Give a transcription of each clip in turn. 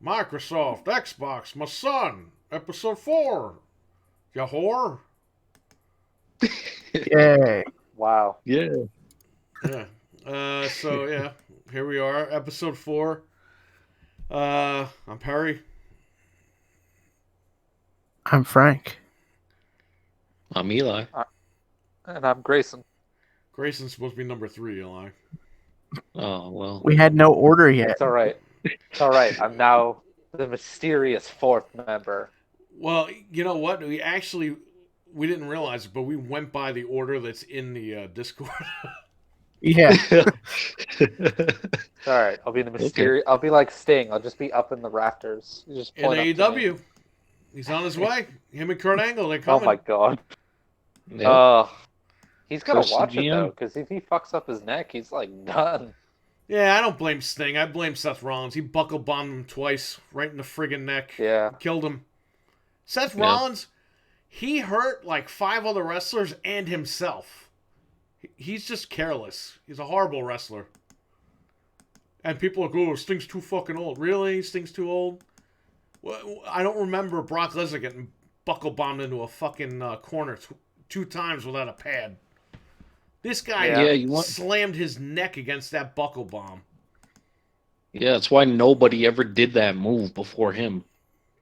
Microsoft, Xbox, my son, episode 4. You whore? Yay. Wow. Yeah. Yeah. So, yeah, here we are, episode 4. I'm Perry. I'm Frank. I'm Eli. And I'm Grayson. Grayson's supposed to be number 3, Eli. Oh, well. We had no order yet. It's all right. It's all right. I'm now the mysterious fourth member. Well, you know what? We didn't realize it, but we went by the order that's in the Discord. Yeah. It's all right. I'll be the mysterious. I'll be like Sting. I'll just be up in the rafters. You just In point up to me. AEW. He's on his way. Him and Kurt Angle, they're Oh coming. my god. Yeah. He's gonna First watch it GM. though, because if he fucks up his neck, he's like done. Yeah, I don't blame Sting. I blame Seth Rollins. He buckle bombed him twice, right in the friggin' neck. Yeah. Killed him. Seth Yeah. Rollins, he hurt like 5 other wrestlers and himself. He's just careless. He's a horrible wrestler. And people are like, oh, Sting's too fucking old. Really? Sting's too old? Well, I don't remember Brock Lesnar getting buckle bombed into a fucking corner 2 times without a pad. This guy Yeah. slammed his neck against that buckle bomb. Yeah, that's why nobody ever did that move before him.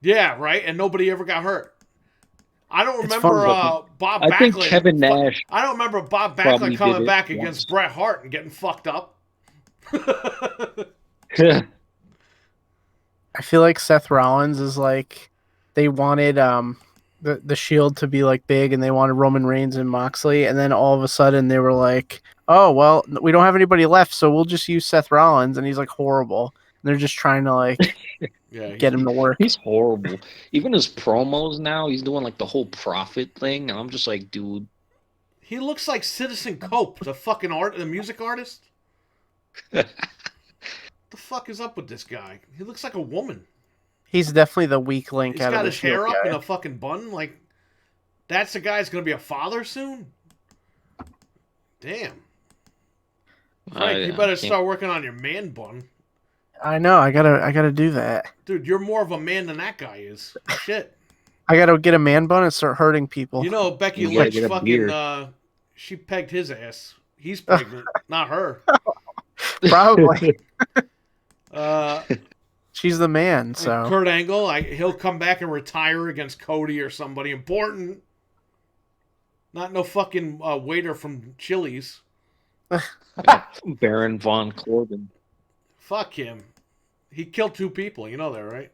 Yeah, right? And nobody ever got hurt. I don't It's remember fun, Bob I think Backlund. Kevin Nash. I don't remember Bob probably Backlund did coming it back once. against Bret Hart and getting fucked up. I feel like Seth Rollins is like they wanted the Shield to be like big, and they wanted Roman Reigns and Moxley, and then all of a sudden they were like, oh well, we don't have anybody left, so we'll just use Seth Rollins, and he's like horrible. And they're just trying to like Yeah, get him to work. He's horrible. Even his promos now, he's doing like the whole profit thing, and I'm just like, dude. he looks like Citizen Cope, the fucking the music artist. What the fuck is up with this guy? He looks like a woman. He's definitely the weak link He's out got of the his hair Shield up guy. in a fucking bun. Like, that's the guy that's going to be a father soon? Damn. Frank, you better start working on your man bun. I know. I gotta do that. Dude, you're more of a man than that guy is. Shit. I gotta get a man bun and start hurting people. You know, Becky You gotta Lynch get a fucking, beard. she pegged his ass. He's pregnant, not her. Probably. Uh, She's the man. So Kurt Angle, he'll come back and retire against Cody or somebody important. Not no fucking waiter from Chili's. Baron Von Corbin. Fuck him. He killed 2 people. You know that, right?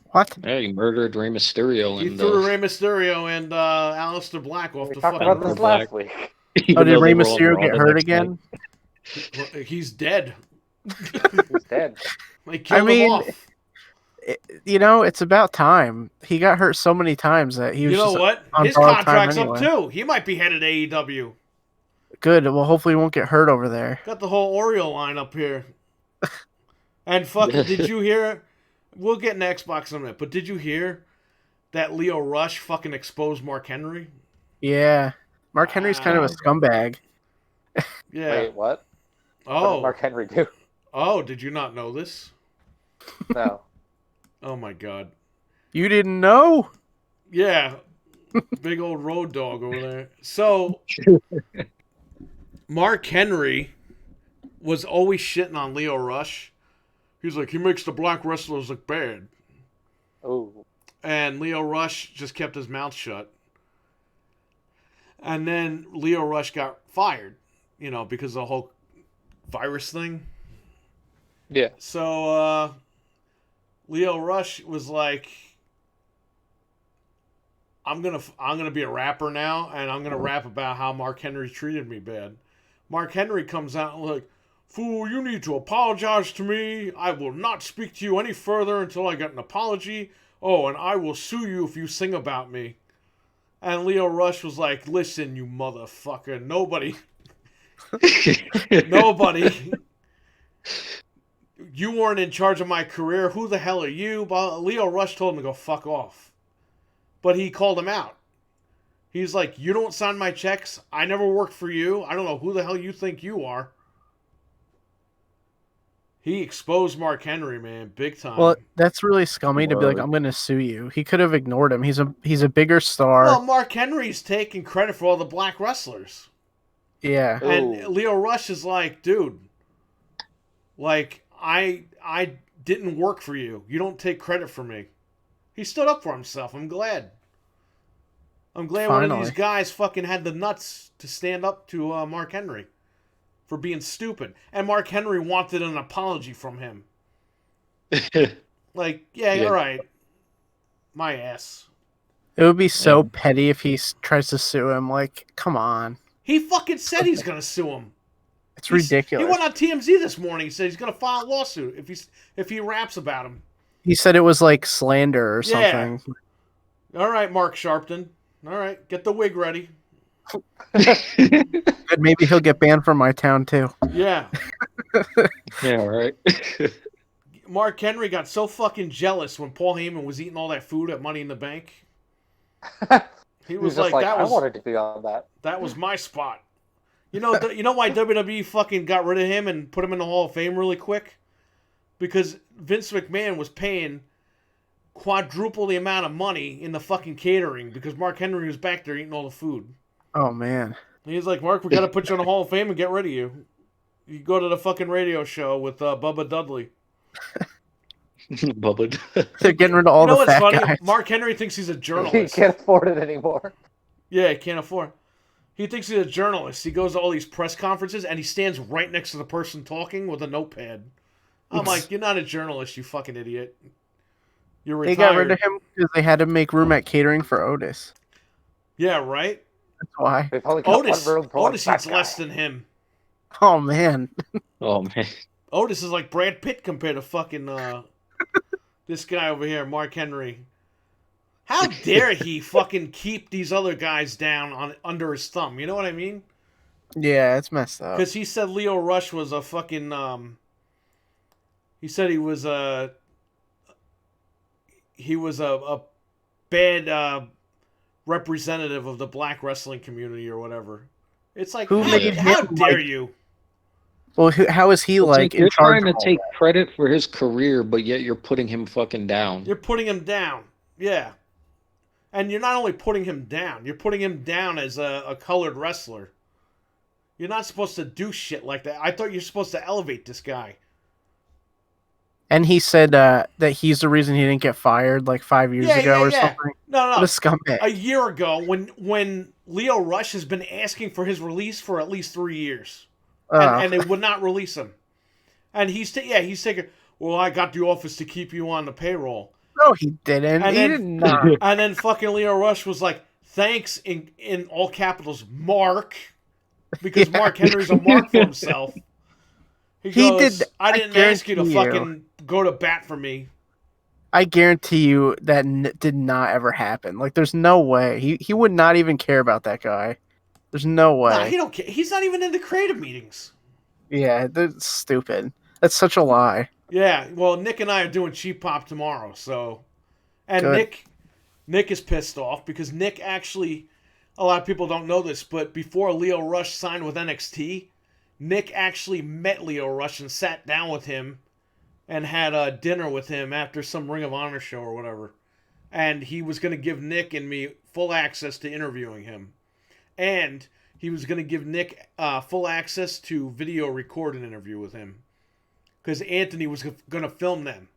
what? Yeah, he murdered Rey Mysterio. He And, threw Rey Mysterio and Aleister Black off We the talked about fucking this Black. last week. Oh, did Rey They were on Mysterio Raw get the hurt next again? night. He's dead. He's dead. They killed mean, him off. You know, it's about time. He got hurt so many times that he was You know just what? on His borrowed time contract's anyway. up too. He might be headed to AEW. Good. Well, hopefully he won't get hurt over there. Got the whole Oreo line up here. And fucking, did you hear? We'll get an Xbox in a minute, but did you hear that Leo Rush fucking exposed Mark Henry? Yeah. Mark Henry's kind of a scumbag. Yeah. Wait, what? What did Oh. Mark Henry do? Oh, did you not know this? No. Oh my god. You didn't know? Yeah. Big old road dog over there. So, Mark Henry was always shitting on Leo Rush. He's like, he makes the black wrestlers look bad. Oh. And Leo Rush just kept his mouth shut. And then Leo Rush got fired, because of the whole virus thing. Yeah. So, Leo Rush was like, I'm gonna be a rapper now, and I'm gonna rap about how Mark Henry treated me bad. Mark Henry comes out and like, fool, you need to apologize to me. I will not speak to you any further until I get an apology. Oh, and I will sue you if you sing about me. And Leo Rush was like, listen, you motherfucker, nobody, you weren't in charge of my career. Who the hell are you? But Leo Rush told him to go fuck off. But he called him out. He's like, you don't sign my checks. I never worked for you. I don't know who the hell you think you are. He exposed Mark Henry, man, big time. Well, that's really scummy to be like, Word. I'm gonna sue you. He could have ignored him. He's a bigger star. Well, Mark Henry's taking credit for all the black wrestlers. Yeah. And Ooh. Leo Rush is like, dude, like I didn't work for you. You don't take credit for me. He stood up for himself. I'm glad. I'm glad one of Finally. these guys fucking had the nuts to stand up to Mark Henry for being stupid. And Mark Henry wanted an apology from him. Like, yeah. all right. My ass. It would be so Yeah. petty if he tries to sue him. Like, come on. He fucking said he's gonna sue him. It's He ridiculous. went on TMZ this morning. He said he's gonna file a lawsuit if he raps about him. He said it was like slander or Yeah. something. All right, Mark Sharpton. All right, get the wig ready. Good, maybe he'll get banned from my town too. Yeah. Yeah, right. Mark Henry got so fucking jealous when Paul Heyman was eating all that food at Money in the Bank. He was He's just like, that I was wanted to be on that. that was my spot. You know why WWE fucking got rid of him and put him in the Hall of Fame really quick? Because Vince McMahon was paying quadruple the amount of money in the fucking catering because Mark Henry was back there eating all the food. Oh man. And he's like, Mark, we got to put you in the Hall of Fame and get rid of you. You go to the fucking radio show with Bubba Dudley. Bubba. They're getting rid of all You know the what's fat funny? guys. Mark Henry thinks he's a He journalist. can't afford it anymore. Yeah, he can't afford. He thinks he's a journalist. He goes to all these press conferences and he stands right next to the person talking with a notepad. I'm like, you're not a journalist, you fucking idiot. You're retired. They got rid of him because they had to make room at catering for Otis. Yeah, right? That's why. They've only got Otis one room for one Otis fat eats guy. less than him. Oh man. Oh man. Otis is like Brad Pitt compared to fucking this guy over here, Mark Henry. How dare he fucking keep these other guys down under his thumb? You know what I mean? Yeah, it's messed up. Because he said Leo Rush was a fucking. He said he was a bad representative of the black wrestling community or whatever. It's like, Who made how him, dare like- you? Well, how is he It's like in you're charge trying to of all take that? credit for his career, but yet you're putting him fucking down. You're putting him down. Yeah. And you're not only putting him down, you're putting him down as a colored wrestler. You're not supposed to do shit like that. I thought you're supposed to elevate this guy. And he said that he's the reason he didn't get fired like 5 years ago or something. No, What a scumbag. A year ago, when Leo Rush has been asking for his release for at least 3 years, and they would not release him, and he's taking. Well, I got the office to keep you on the payroll, No, he didn't. And He then- did not. and then fucking Leo Rush was like, "Thanks" in all capitals, Mark, because Yeah. Mark Henry's a mark for himself. He goes, did- I I didn't ask you to guarantee you. fucking go to bat for me. I guarantee you that did not ever happen. Like, there's no way. He would not even care about that guy. There's no way. Nah, he don't care. He's not even in the creative meetings. Yeah, that's stupid. That's such a lie. Yeah, well, Nick and I are doing Cheap Pop tomorrow, so, and Good. Nick is pissed off because Nick actually, a lot of people don't know this, but before Leo Rush signed with NXT, Nick actually met Leo Rush and sat down with him, and had a dinner with him after some Ring of Honor show or whatever, and he was going to give Nick and me full access to interviewing him, and he was going to give Nick full access to video record an interview with him. Because Anthony was going to film them.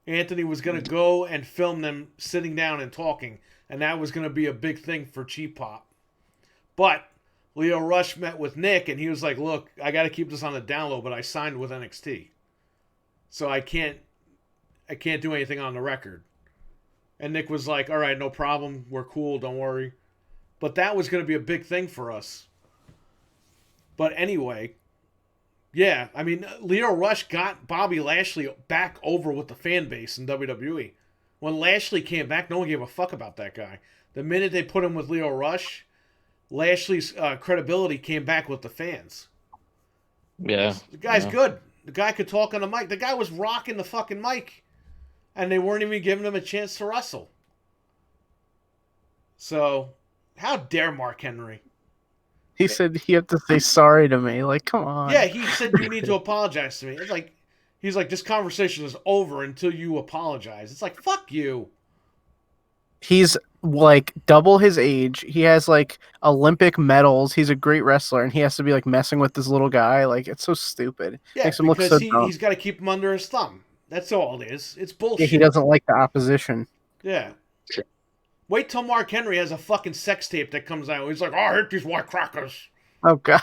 Anthony was going to go and film them sitting down and talking. And that was going to be a big thing for Cheap Pop. But Leo Rush met with Nick and he was like, look, I got to keep this on the down low, but I signed with NXT. So I can't do anything on the record. And Nick was like, all right, no problem. We're cool. Don't worry. But that was going to be a big thing for us. But anyway... Yeah, I mean, Leo Rush got Bobby Lashley back over with the fan base in WWE. When Lashley came back, no one gave a fuck about that guy. The minute they put him with Leo Rush, Lashley's credibility came back with the fans. Yeah. The guy's yeah. good. The guy could talk on the mic. The guy was rocking the fucking mic. And they weren't even giving him a chance to wrestle. So, how dare Mark Henry? He said you have to say sorry to me. Like, come on. Yeah, he said you need to apologize to me. It's like he's like, this conversation is over until you apologize. It's like, fuck you. He's like double his age. He has like Olympic medals. He's a great wrestler, and he has to be like messing with this little guy. Like, it's so stupid. Yeah, Makes him look because so dumb. he's got to keep him under his thumb. That's all it is. It's Yeah, bullshit. he doesn't like the opposition. Yeah. Wait till Mark Henry has a fucking sex tape that comes out. He's like, oh, I hate these white crackers. Oh god.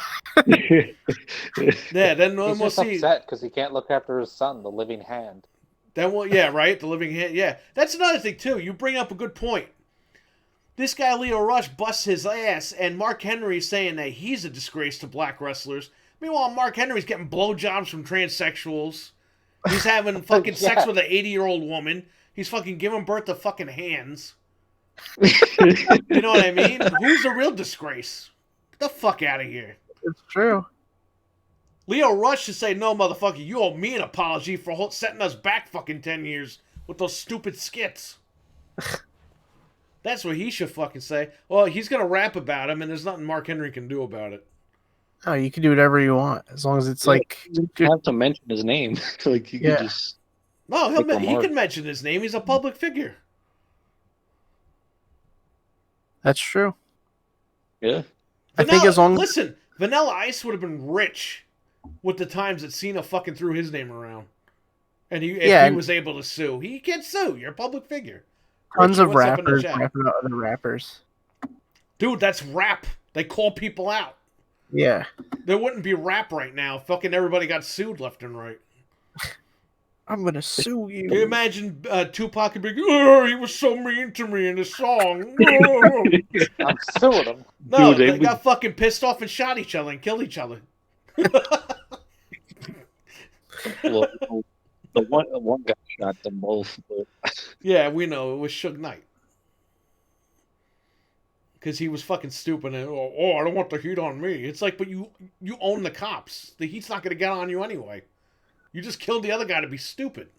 Yeah, then He's we'll just see. upset because he can't look after his son, the living hand. Then we'll, yeah, right? The living hand. Yeah. That's another thing, too. You bring up a good point. This guy, Leo Rush, busts his ass, and Mark Henry's saying that he's a disgrace to black wrestlers. Meanwhile, Mark Henry's getting blowjobs from transsexuals. He's having fucking sex with an 80-year-old woman. He's fucking giving birth to fucking hands. You know what I mean? Who's the real disgrace? Get the fuck out of here. It's true. Leo Rush should say, no, motherfucker, you owe me an apology for setting us back fucking 10 years with those stupid skits. That's what he should fucking say. Well, he's going to rap about him, and there's nothing Mark Henry can do about it. Oh, you can do whatever you want as long as it's Yeah, like. You have to mention his name. Like you Yeah. can just. No, Like he Lamar. can mention his name. He's a public figure. That's true. Yeah. I think as long as Listen, Vanilla Ice would have been rich with the times that Cena fucking threw his name around. And if Yeah, he and- was able to sue. He can't sue. You're a public figure. tons Richie, of what's up in the rappers chat? rap about other rappers. Dude, that's rap. They call people out. Yeah. There wouldn't be rap right now. Fucking everybody got sued left and right. I'm gonna sue Can you you. imagine Tupac could be, oh, he was so mean to me in his song. Oh." I'm suing him. No, Dude, they they got fucking pissed off and shot each other and killed each other. Well, the one guy shot them both. But Yeah, we know. It was Suge Knight. Because he was fucking stupid and, oh, I don't want the heat on me. It's like, but you own the cops. The heat's not going to get on you anyway. You just killed the other guy to be stupid.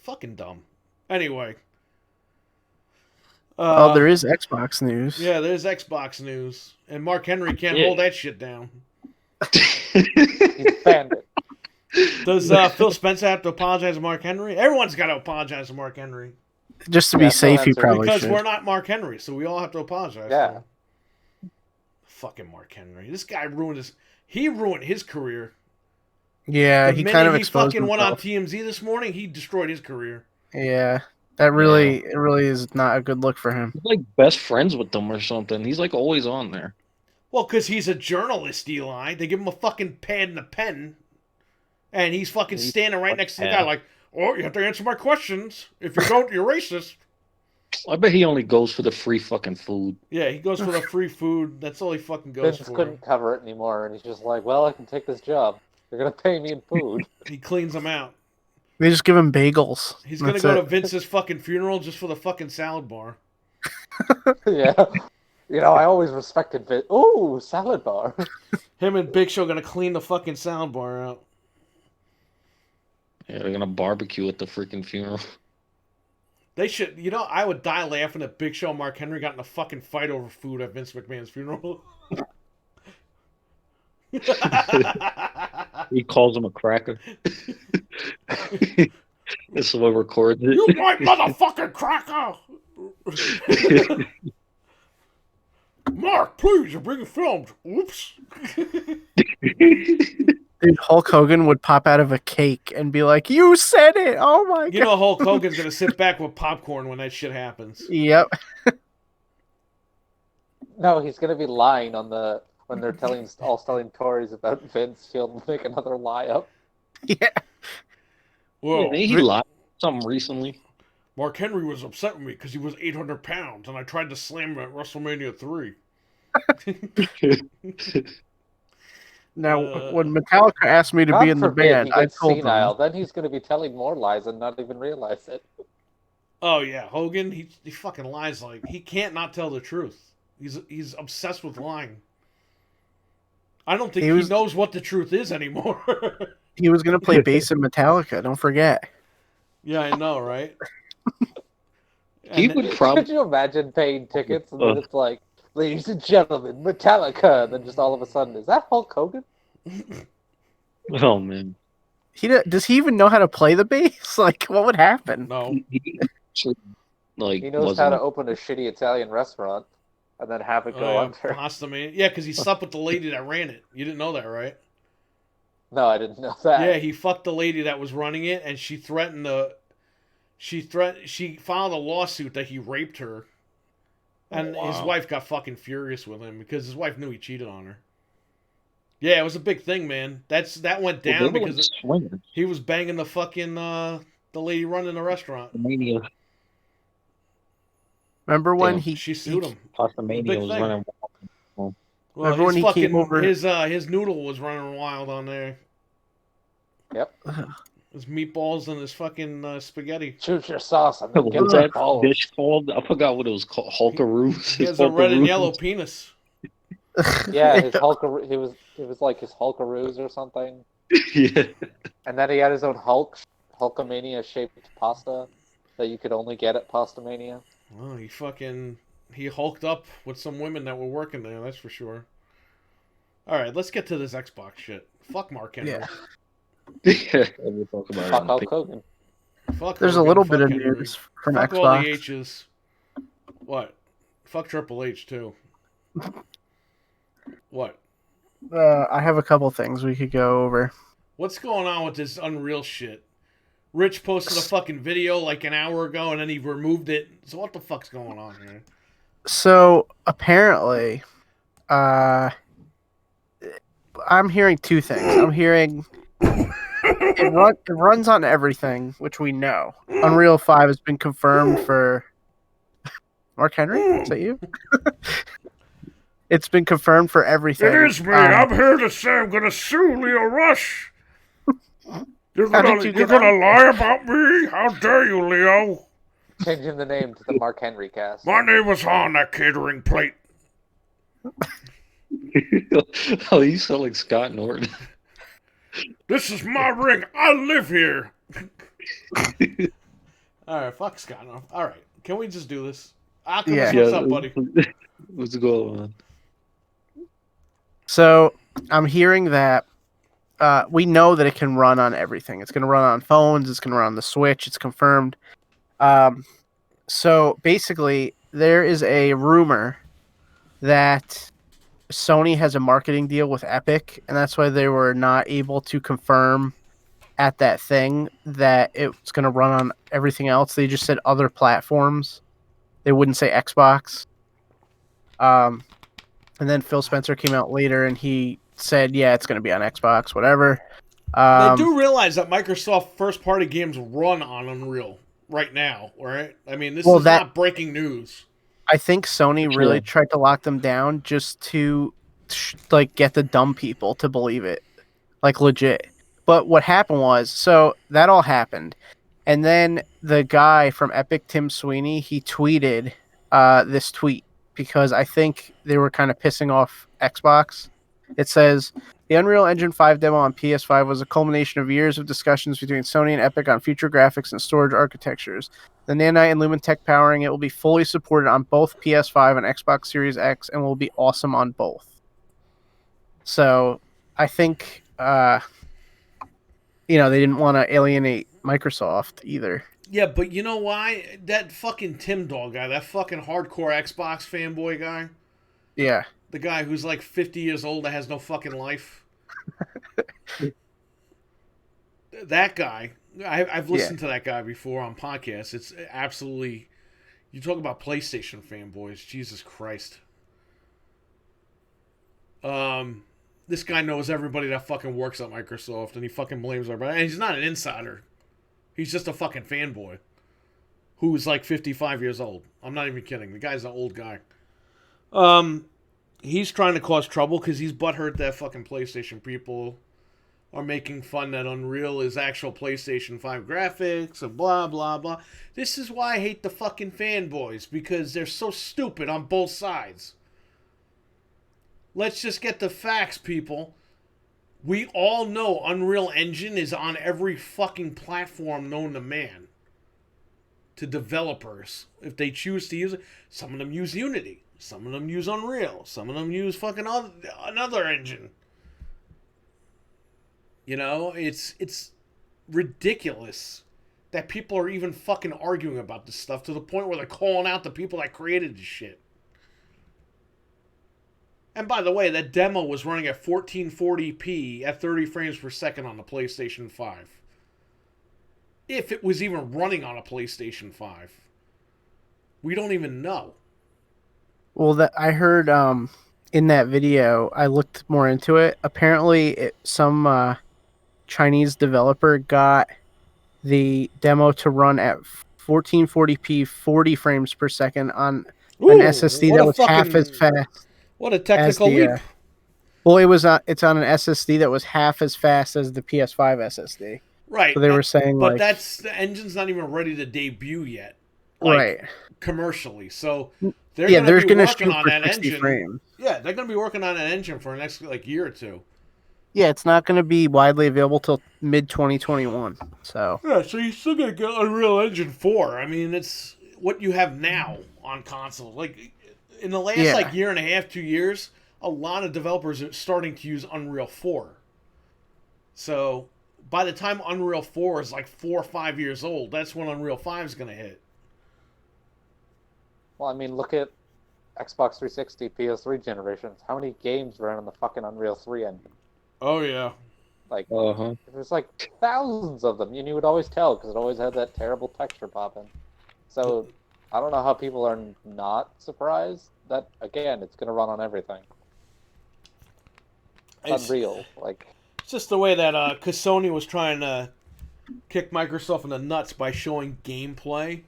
Fucking dumb. Anyway. Oh, there is Xbox news. Yeah, there's Xbox news. And Mark Henry can't Yeah. hold that shit down. He's banned it. Does Phil Spencer have to apologize to Mark Henry? Everyone's got to apologize to Mark Henry. Just to be Yeah, safe, he that's it. probably Because should. we're not Mark Henry, so we all have to apologize. Yeah. To him. Fucking Mark Henry. This guy ruined his career. Yeah, The he minute kind of he exposed fucking went on himself. TMZ this morning, he destroyed his career. Yeah, that really, it really is not a good look for him. he's like best friends with them or something. He's like always on there. Well, because he's a journalist, Eli. They give him a fucking pad and a pen. And he's fucking standing right next to the guy like, oh, you have to answer my questions. If you don't, you're racist. I bet he only goes for the free fucking food. Yeah, he goes for the free food. That's all he fucking goes Vince for. couldn't cover it anymore, and he's just like, well, I can take this job. They're going to pay me in food. He cleans them out. They just give him bagels. He's going to That's go it. to Vince's fucking funeral just for the fucking salad bar. Yeah. You know, I always respected Vince. Ooh, salad bar. Him and Big Show going to clean the fucking salad bar out. Yeah, they're gonna barbecue at the freaking funeral. They should, I would die laughing if Big Show and Mark Henry got in a fucking fight over food at Vince McMahon's funeral. He calls him a cracker. That's the way we record it. You white motherfucking cracker! Mark, please, you're being filmed. Oops. Dude, Hulk Hogan would pop out of a cake and be like, "You said it! Oh my You god!" know Hulk Hogan's gonna sit back with popcorn when that shit happens. Yep. No, he's going to be lying on the when they're telling stories about Vince. He'll make another lie up. Yeah. Whoa. He lied something recently. Mark Henry was upset with me because he was 800 pounds and I tried to slam him at WrestleMania 3. Now, when Metallica asked me to God be in the forbid band, he I gets told senile. them. Then he's going to be telling more lies and not even realize it. Oh yeah, Hogan, he fucking lies like he can't not tell the truth. He's obsessed with lying. I don't think he knows what the truth is anymore. He was gonna play bass in Metallica. Don't forget. Yeah, I know, right? He And would probably. Could you imagine paying tickets and then it's like ladies and gentlemen, Metallica. And then just all of a sudden, is that Hulk Hogan? Oh man. Does he even know how to play the bass? Like, what would happen? No. He actually, like, He knows how to wasn't. open a shitty Italian restaurant and then have it Oh, go yeah, under. Pasta Man. Yeah, because he slept with the lady that ran it. You didn't know that, right? No, I didn't know that. Yeah, he fucked the lady that was running it, and she threatened the. She filed a lawsuit that he raped her, and his wow. wife got fucking furious with him because his wife knew he cheated on her. Yeah, it was a big thing, man. That went Well, down they were like because swingers. he was banging the fucking the lady running the restaurant. Mania. Remember when Damn. She sued him. Pasta Big Mania was thing. running. Well, Remember when his he came fucking over- his noodle was running wild on there. Yep. His meatballs and his fucking spaghetti. Choose your sauce and What then get was the that balls. dish called? I forgot what it was called. Hulkaroos. He has a red and yellow penis. Yeah, his Hulkaroo. It was like his Hulkaroos or something. Yeah. And then he had his own Hulkamania shaped pasta that you could only get at Pastamania. Oh, he hulked up with some women that were working there. That's for sure. All right, let's get to this Xbox shit. Fuck Mark Henry. Yeah. Yeah. We'll talk about it Fuck on Hulk the Hogan. Fuck There's a Hogan, little fuck bit of Henry. news from Fuck all the Xbox. H's. What? Fuck Triple H too. What? I have a couple things we could go over. What's going on with this Unreal shit? Rich posted a fucking video like an hour ago and then he removed it. So what the fuck's going on here? So apparently, I'm hearing two things. I'm hearing it runs on everything, which we know. Unreal 5 has been confirmed for Mark Henry. Is that you? It's been confirmed for everything. It is me. I'm here to say I'm gonna sue Leo Rush. You're How gonna did you you're get gonna lie about me? How dare you, Leo? Changing the name to the Mark Henry cast. My name was on that catering plate. Oh, you sound like Scott Norton. This is my ring. I live here. All right, fuck Scott. All right, can we just do this? Alchemist, Yeah. what's up, buddy? What's going on? So I'm hearing that we know that it can run on everything. It's going to run on phones. It's going to run on the Switch. It's confirmed. So basically, there is a rumor that Sony has a marketing deal with Epic, and that's why they were not able to confirm at that thing that it's going to run on everything else. They just said other platforms. They wouldn't say Xbox. And then Phil Spencer came out later and he said, yeah, it's going to be on Xbox, whatever. They do realize that Microsoft first-party games run on Unreal right now, right? I mean, this is not breaking news. I think Sony really tried to lock them down just to get the dumb people to believe it, like legit. But what happened was, so that all happened. And then the guy from Epic, Tim Sweeney, he tweeted this tweet because I think they were kind of pissing off Xbox. It says, the Unreal Engine 5 demo on PS5 was a culmination of years of discussions between Sony and Epic on future graphics and storage architectures. The Nanite and Lumen Tech powering it will be fully supported on both PS5 and Xbox Series X and will be awesome on both. So I think, they didn't want to alienate Microsoft either. Yeah, but you know why? That fucking Tim Dog guy, that fucking hardcore Xbox fanboy guy, Yeah. the guy who's like 50 years old that has no fucking life. That guy, I've listened to that guy before on podcasts. It's absolutely, you talk about PlayStation fanboys, Jesus Christ. This guy knows everybody that fucking works at Microsoft, and he fucking blames everybody. And he's not an insider. He's just a fucking fanboy who's like 55 years old. I'm not even kidding. The guy's an old guy. He's trying to cause trouble because he's butthurt that fucking PlayStation people are making fun that Unreal is actual PlayStation 5 graphics and blah, blah, blah. This is why I hate the fucking fanboys, because they're so stupid on both sides. Let's just get the facts, people. We all know Unreal Engine is on every fucking platform known to man. To developers, if they choose to use it. Some of them use Unity. Some of them use Unreal. Some of them use fucking another engine. You know, it's ridiculous that people are even fucking arguing about this stuff to the point where they're calling out the people that created this shit. And by the way, that demo was running at 1440p at 30 frames per second on the PlayStation 5. If it was even running on a PlayStation 5. We don't even know. Well, that I heard in that video, I looked more into it. Apparently, some Chinese developer got the demo to run at 1440p, 40 frames per second on an SSD that was half as fast. What a technical leap! Well, it's on an SSD that was half as fast as the PS5 SSD. Right. So they were saying, but the engine's not even ready to debut yet. Right. Commercially, so they're going to be working on that engine. Frames. Yeah, they're going to be working on that engine for the next year or two. Yeah, it's not going to be widely available till mid 2021. So yeah, so you're still going to get Unreal Engine 4. I mean, it's what you have now on console. Like in the last year and a half, 2 years, a lot of developers are starting to use Unreal 4. So by the time Unreal 4 is like 4 or 5 years old, that's when Unreal 5 is going to hit. Well, I mean, look at Xbox 360, PS3 generations. How many games ran on the fucking Unreal 3 engine? Oh, yeah. Like, there's like thousands of them, and you would always tell because it always had that terrible texture pop-in. So, I don't know how people are not surprised that, again, it's going to run on everything. It's unreal. It's just the way that Sony was trying to kick Microsoft in the nuts by showing gameplay.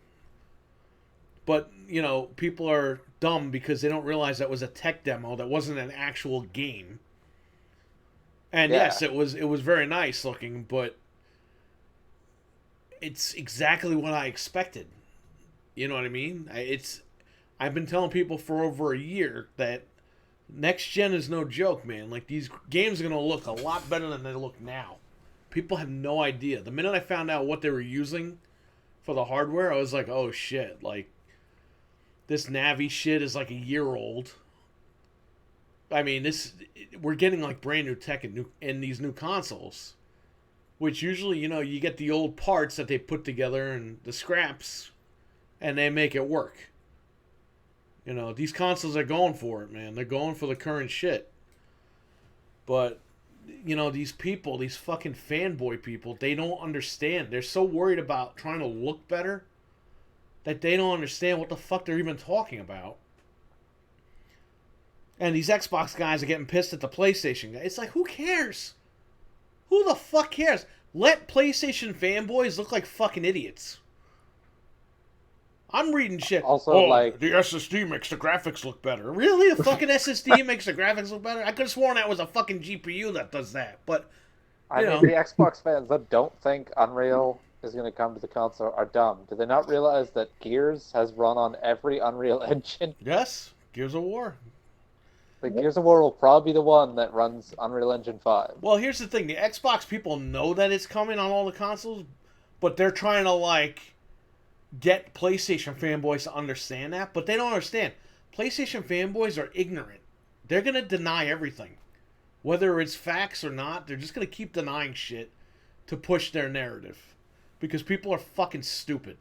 But, you know, people are dumb because they don't realize that was a tech demo. That wasn't an actual game. And yes, it was very nice looking, but it's exactly what I expected. You know what I mean? I've been telling people for over a year that next gen is no joke, man. Like, these games are going to look a lot better than they look now. People have no idea. The minute I found out what they were using for the hardware, I was like, oh shit, like, this Navi shit is like a year old. I mean, we're getting like brand new tech in these new consoles, which usually, you know, you get the old parts that they put together and the scraps, and they make it work. You know, these consoles are going for it, man. They're going for the current shit. But, you know, these people, these fucking fanboy people, they don't understand. They're so worried about trying to look better that they don't understand what the fuck they're even talking about. And these Xbox guys are getting pissed at the PlayStation guys. It's like, who cares? Who the fuck cares? Let PlayStation fanboys look like fucking idiots. I'm reading shit. Also, the SSD makes the graphics look better. Really? The fucking SSD makes the graphics look better? I could have sworn that was a fucking GPU that does that. But, I mean, the Xbox fans that don't think Unreal is going to come to the console are dumb. Do they not realize that Gears has run on every Unreal engine? Yes, Gears of War. The Gears of War will probably be the one that runs Unreal Engine 5. Well, here's the thing. The Xbox people know that it's coming on all the consoles, but they're trying to, like, get PlayStation fanboys to understand that, but they don't understand. PlayStation fanboys are ignorant. They're going to deny everything. Whether it's facts or not, they're just going to keep denying shit to push their narrative. Because people are fucking stupid.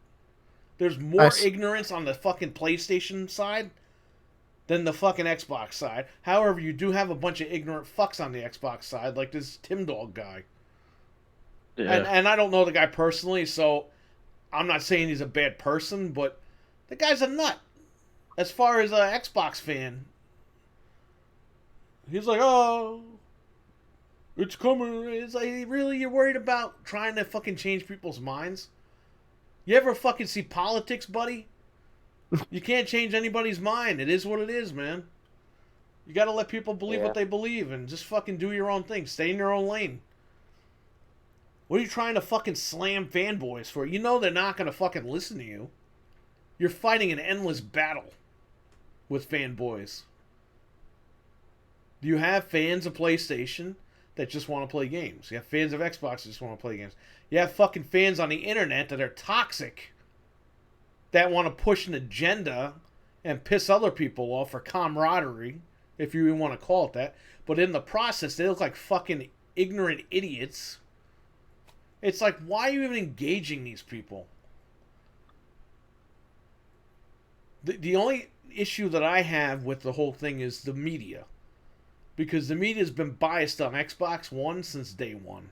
There's more ignorance on the fucking PlayStation side than the fucking Xbox side. However, you do have a bunch of ignorant fucks on the Xbox side, like this Tim Dog guy. Yeah. And I don't know the guy personally, so I'm not saying he's a bad person, but the guy's a nut. As far as an Xbox fan, he's like, oh, it's coming. It's like, really, you're worried about trying to fucking change people's minds? You ever fucking see politics, buddy? You can't change anybody's mind. It is what it is, man. You gotta let people believe what they believe and just fucking do your own thing. Stay in your own lane. What are you trying to fucking slam fanboys for? You know they're not gonna fucking listen to you. You're fighting an endless battle with fanboys. You have fans of PlayStation that just want to play games. You have fans of Xbox that just want to play games. You have fucking fans on the internet that are toxic, that want to push an agenda and piss other people off for camaraderie, if you even want to call it that. But in the process, they look like fucking ignorant idiots. It's like, why are you even engaging these people? The only issue that I have with the whole thing is the media. Because the media's been biased on Xbox One since day one.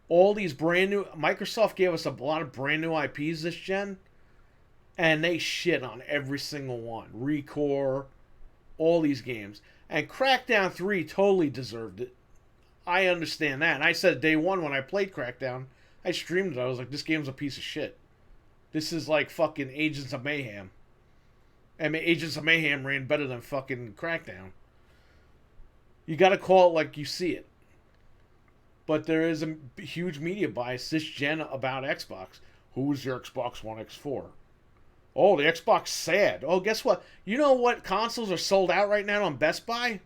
All these brand new... Microsoft gave us a lot of brand new IPs this gen, and they shit on every single one. ReCore, all these games. And Crackdown 3 totally deserved it. I understand that. And I said day one when I played Crackdown, I streamed it. I was like, this game's a piece of shit. This is like fucking Agents of Mayhem. I mean, Agents of Mayhem ran better than fucking Crackdown. You gotta call it like you see it. But there is a huge media bias this gen about Xbox. Who's your Xbox One X4? Oh, the Xbox sad. Oh, guess what? You know what consoles are sold out right now on Best Buy?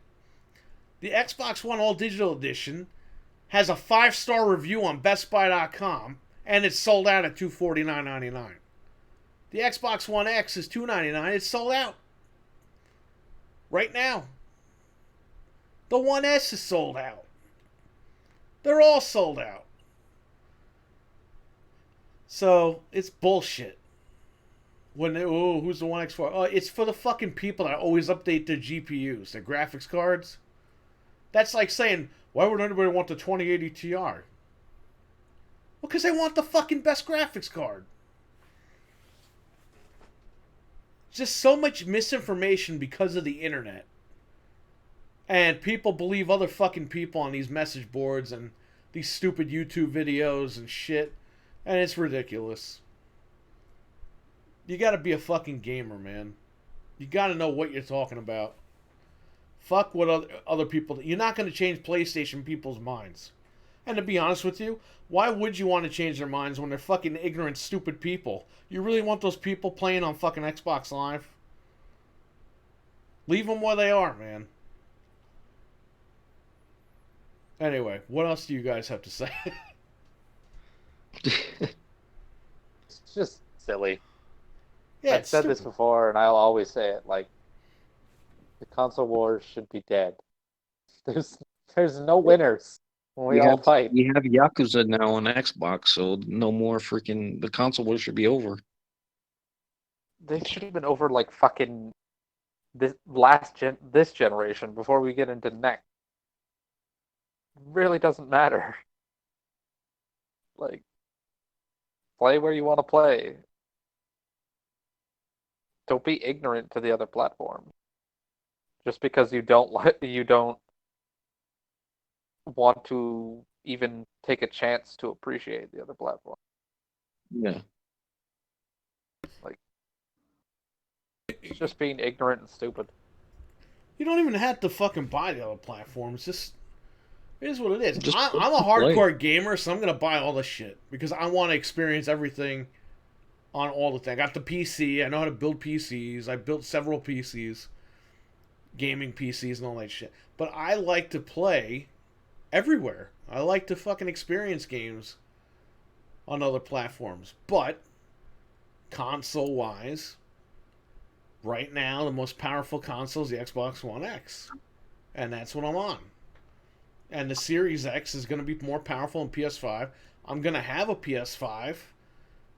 The Xbox One All Digital Edition has a 5-star review on BestBuy.com, and it's sold out at $249.99. The Xbox One X is $299. It's sold out right now. The One S is sold out. They're all sold out. So, it's bullshit. When they, oh, who's the One X for? Oh, it's for the fucking people that always update their GPUs, their graphics cards. That's like saying, why would anybody want the 2080 Ti? Well, because they want the fucking best graphics card. Just so much misinformation because of the internet. And people believe other fucking people on these message boards and these stupid YouTube videos and shit. And it's ridiculous. You gotta be a fucking gamer, man. You gotta know what you're talking about. Fuck what other people... You're not gonna change PlayStation people's minds. And to be honest with you, why would you want to change their minds when they're fucking ignorant, stupid people? You really want those people playing on fucking Xbox Live? Leave them where they are, man. Anyway, what else do you guys have to say? It's just silly. Yeah, I've said this before, and I'll always say it. Like, the console wars should be dead. There's no winners when we all fight. We have Yakuza now on Xbox, so no more freaking... The console wars should be over. They should have been over like fucking this generation before we get into next. Really doesn't matter. Like, play where you want to play. Don't be ignorant to the other platform. Just because you don't want to even take a chance to appreciate the other platform. Yeah. Like, it's just being ignorant and stupid. You don't even have to fucking buy the other platforms. Just... It is what it is. Just I'm a hardcore gamer, so I'm going to buy all the shit. Because I want to experience everything on all the things. I got the PC. I know how to build PCs. I built several PCs. Gaming PCs and all that shit. But I like to play everywhere. I like to fucking experience games on other platforms. But, console-wise, right now, the most powerful console is the Xbox One X. And that's what I'm on. And the Series X is going to be more powerful than PS5. I'm going to have a PS5,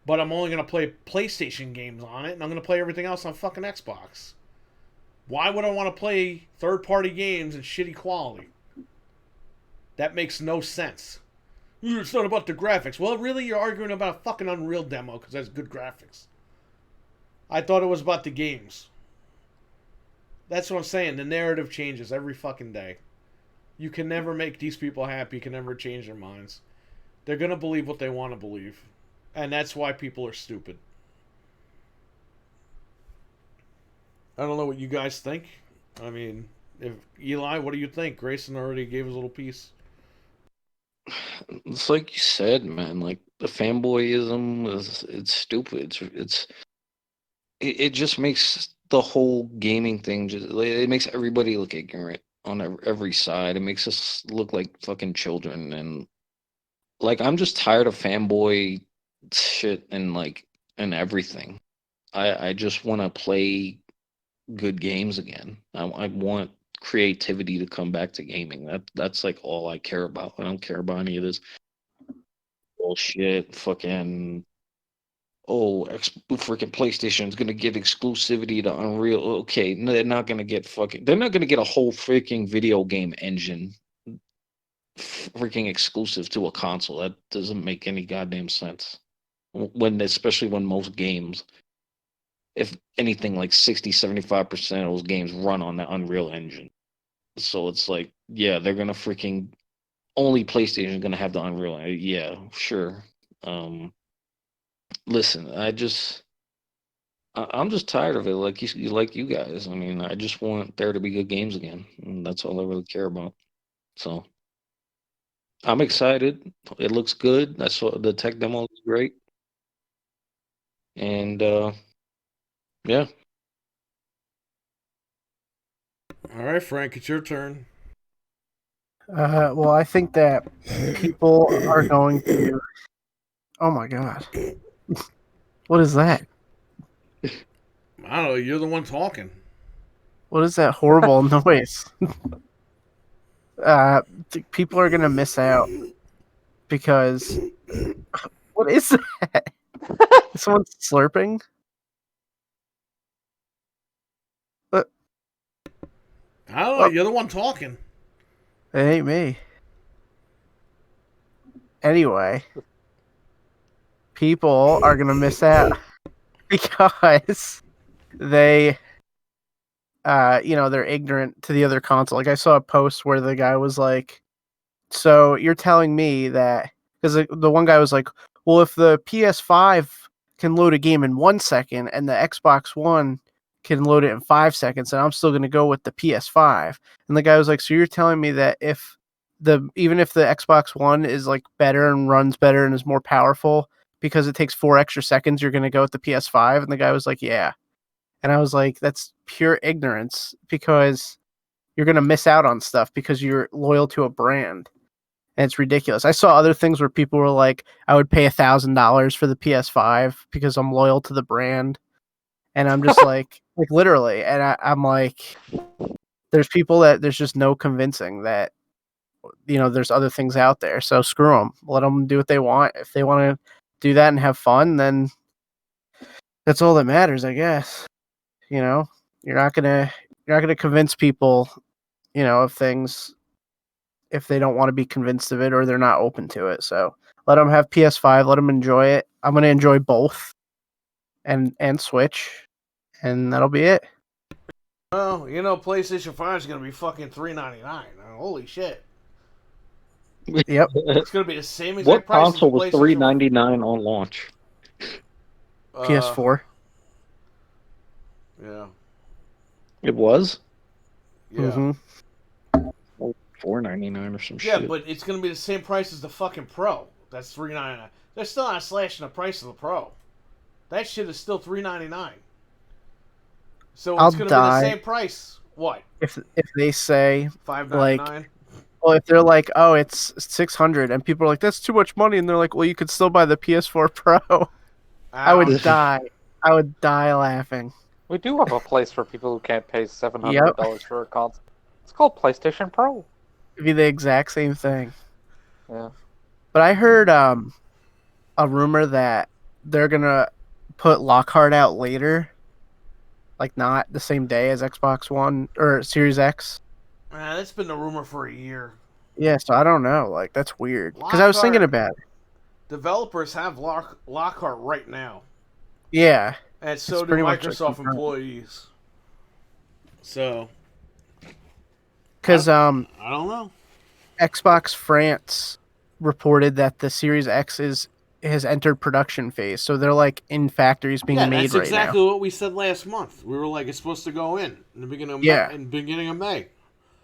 but I'm only going to play PlayStation games on it, and I'm going to play everything else on fucking Xbox. Why would I want to play third-party games in shitty quality? That makes no sense. It's not about the graphics. Well, really, you're arguing about a fucking Unreal demo because that's good graphics. I thought it was about the games. That's what I'm saying. The narrative changes every fucking day. You can never make these people happy. You can never change their minds. They're going to believe what they want to believe. And that's why people are stupid. I don't know what you guys think. I mean, if Eli, what do you think? Grayson already gave his little piece. It's like you said, man. Like, the fanboyism it's stupid. It just makes the whole gaming thing it makes everybody look ignorant on every side. It makes us look like fucking children, and like I'm just tired of fanboy shit and everything. I just want to play good games again. I want creativity to come back to gaming. That's like all I care about. I don't care about any of this bullshit. Fucking freaking PlayStation is gonna give exclusivity to Unreal. Okay, no, they're not gonna get fucking. They're not gonna get a whole freaking video game engine freaking exclusive to a console. That doesn't make any goddamn sense. When especially when most games, if anything, like 60-75% of those games run on the Unreal Engine. So it's like, yeah, they're gonna freaking only PlayStation is gonna have the Unreal. Yeah, sure. Listen, I'm just tired of it. Like you guys. I mean, I just want there to be good games again, and that's all I really care about. So I'm excited. It looks good. I saw the tech demo looks great, and yeah. All right, Frank, it's your turn. Well, I think that people are going to. Oh my god, what is that? I don't know. You're the one talking. What is that horrible noise? People are gonna miss out because what is that? Is someone slurping? But I don't know. Oh. You're the one talking. it ain't me. Anyway, people are gonna miss out because they they're ignorant to the other console. Like I saw a post where the guy was like, so you're telling me that because the one guy was like, well, if the PS5 can load a game in 1 second and the Xbox One can load it in 5 seconds, and I'm still going to go with the PS5. And the guy was like, so you're telling me that even if the Xbox One is like better and runs better and is more powerful because it takes 4 extra seconds, you're going to go with the PS5? And the guy was like, yeah. And I was like, that's pure ignorance because you're going to miss out on stuff because you're loyal to a brand. And it's ridiculous. I saw other things where people were like, I would pay $1,000 for the PS5 because I'm loyal to the brand. And I'm just like literally. And I'm like, there's people that there's just no convincing that, there's other things out there. So screw them. Let them do what they want. If they want to do that and have fun, then that's all that matters, I guess. You're not gonna convince people, of things if they don't want to be convinced of it or they're not open to it. So let them have PS5, let them enjoy it. I'm gonna enjoy both, and Switch, and that'll be it. Well, PlayStation 5 is gonna be fucking $399. Holy shit! Yep. It's gonna be the same exact What price as console was PlayStation $399 on launch? PS4. Yeah. It was Yeah. Mm-hmm. $499 or some Yeah, shit. but it's gonna be the same price as the fucking Pro. That's $399. They're still not slashing the price of the Pro. That shit is still $399. So I'll it's gonna die. be the same price. What? If they say $599. well, if they're like, oh, it's 600, and people are like, that's too much money, and they're like, well, you could still buy the PS4 Pro. I would die. I would die laughing. We do have a place for people who can't pay $700 for a console. It's called PlayStation Pro. It'd be the exact same thing. Yeah. But I heard a rumor that they're gonna put Lockhart out later, like not the same day as Xbox One or Series X. That's been the rumor for a year. Yeah, so I don't know. Like that's weird because I was thinking about it. Developers have Lockhart right now. Yeah, And so do pretty much, like, Microsoft confirmed. employees. So, because I don't know. Xbox France reported that the Series X has entered production phase, so they're like in factories being made that's right exactly now. what we said last month. We were like, it's supposed to go in the beginning of beginning of May.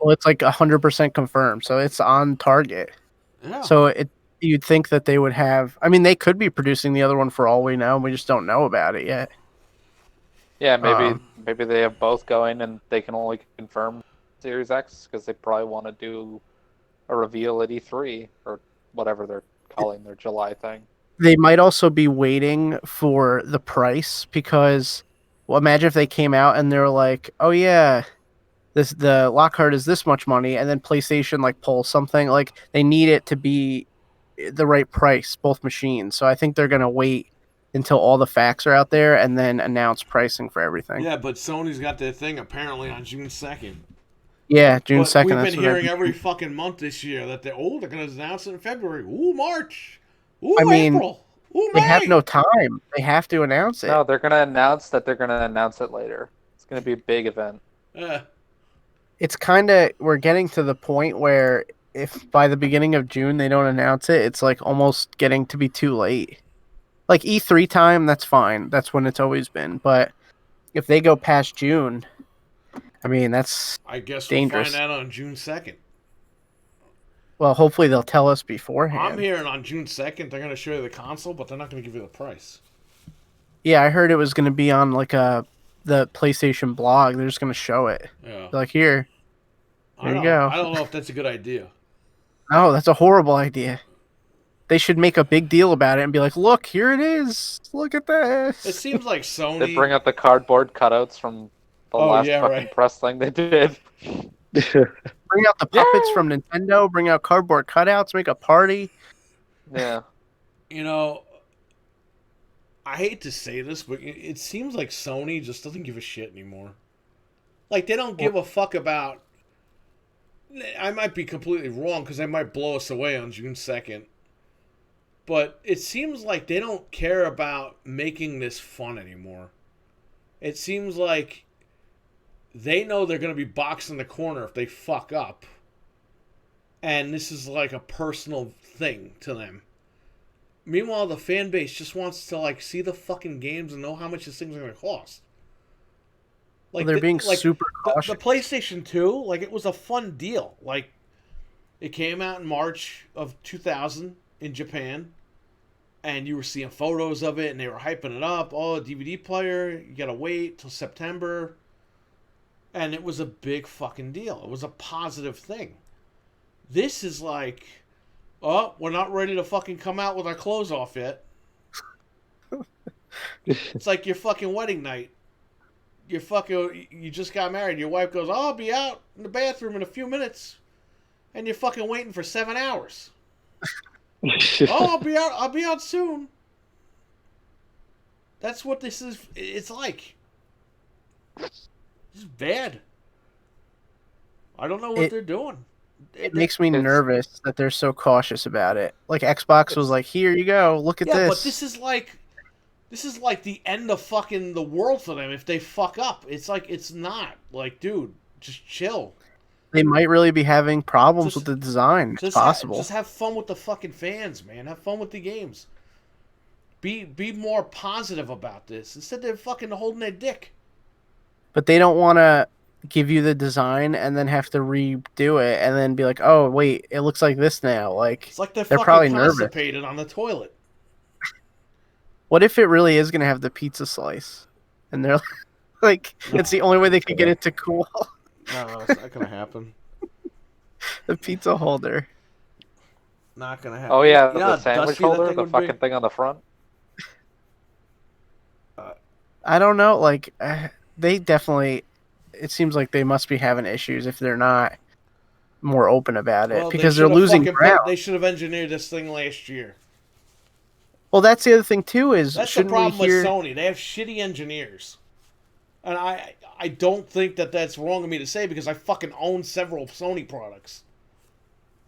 Well, it's like 100% confirmed, so it's on target. Yeah. So you'd think that they would have. I mean, they could be producing the other one for all we know, and we just don't know about it yet. Yeah, maybe they have both going, and they can only confirm Series X because they probably want to do a reveal at E3 or whatever they're calling their July thing. They might also be waiting for the price because, well, imagine if they came out and they're like, "Oh yeah, the Lockhart is this much money," and then PlayStation like pulls something like they need it to be the right price, both machines. So I think they're gonna wait until all the facts are out there and then announce pricing for everything. Yeah, but Sony's got their thing apparently on June 2nd. Yeah, June But 2nd. we've been That's what hearing every fucking month this year that they're going to announce it in February. Ooh, March. Ooh, I mean, April. Ooh, they have May. no time. They have to announce it. No, they're gonna announce that they're gonna announce it later. It's gonna be a big event. It's kind of we're getting to the point where if by the beginning of June they don't announce it, it's like almost getting to be too late. Like E3 time, that's fine. That's when it's always been. But if they go past June, I mean, that's I guess dangerous. we'll find out on June 2nd. Well, hopefully they'll tell us beforehand. I'm hearing on June 2nd they're going to show you the console, but they're not going to give you the price. Yeah, I heard it was going to be on like the PlayStation blog. They're just going to show it. Yeah. Like here you go. I don't know if that's a good idea. Oh, that's a horrible idea. They should make a big deal about it and be like, "Look, here it is. Look at this." It seems like Sony. They bring out the cardboard cutouts from the last fucking right. press thing they did. Bring out the puppets from Nintendo. Bring out cardboard cutouts. Make a party. Yeah. You know, I hate to say this, but it seems like Sony just doesn't give a shit anymore. Like, they don't give a fuck about... I might be completely wrong, because they might blow us away on June 2nd. But it seems like they don't care about making this fun anymore. It seems like they know they're going to be boxed in the corner if they fuck up. And this is like a personal thing to them. Meanwhile, the fan base just wants to like see the fucking games and know how much this thing's going to cost. Like they're being super cautious. The PlayStation 2, like, it was a fun deal. Like, it came out in March of 2000 in Japan, and you were seeing photos of it, and they were hyping it up. Oh, DVD player, you gotta wait till September. And it was a big fucking deal. It was a positive thing. This is like, oh, we're not ready to fucking come out with our clothes off yet. It's like your fucking wedding night. You just got married. Your wife goes, oh, I'll be out in the bathroom in a few minutes. And you're fucking waiting for 7 hours. Oh, I'll be out soon. That's what this is. It's like. This is bad. I don't know what they're doing. It makes me nervous that they're so cautious about it. Like Xbox was like, here you go, look at this. Yeah, but this is like the end of fucking the world for them if they fuck up. It's like, it's not. Like, dude, just chill. They might really be having problems with the design. It's possible. Just have fun with the fucking fans, man. Have fun with the games. Be more positive about this. Instead, they're fucking holding their dick. But they don't want to give you the design and then have to redo it and then be like, oh, wait, it looks like this now. Like, it's like they're probably constipated nervous on the toilet. What if it really is going to have the pizza slice? And they're like, it's the only way they could get it to cool. No, it's not going to happen. The pizza holder. Not going to happen. Oh, yeah, the sandwich holder, the fucking thing on the front. I don't know. Like, they definitely... It seems like they must be having issues if they're not more open about it. Because they're losing ground. They should have engineered this thing last year. Well, that's the other thing, too, is... That's the problem with Sony. They have shitty engineers. And I don't think that that's wrong of me to say because I fucking own several Sony products.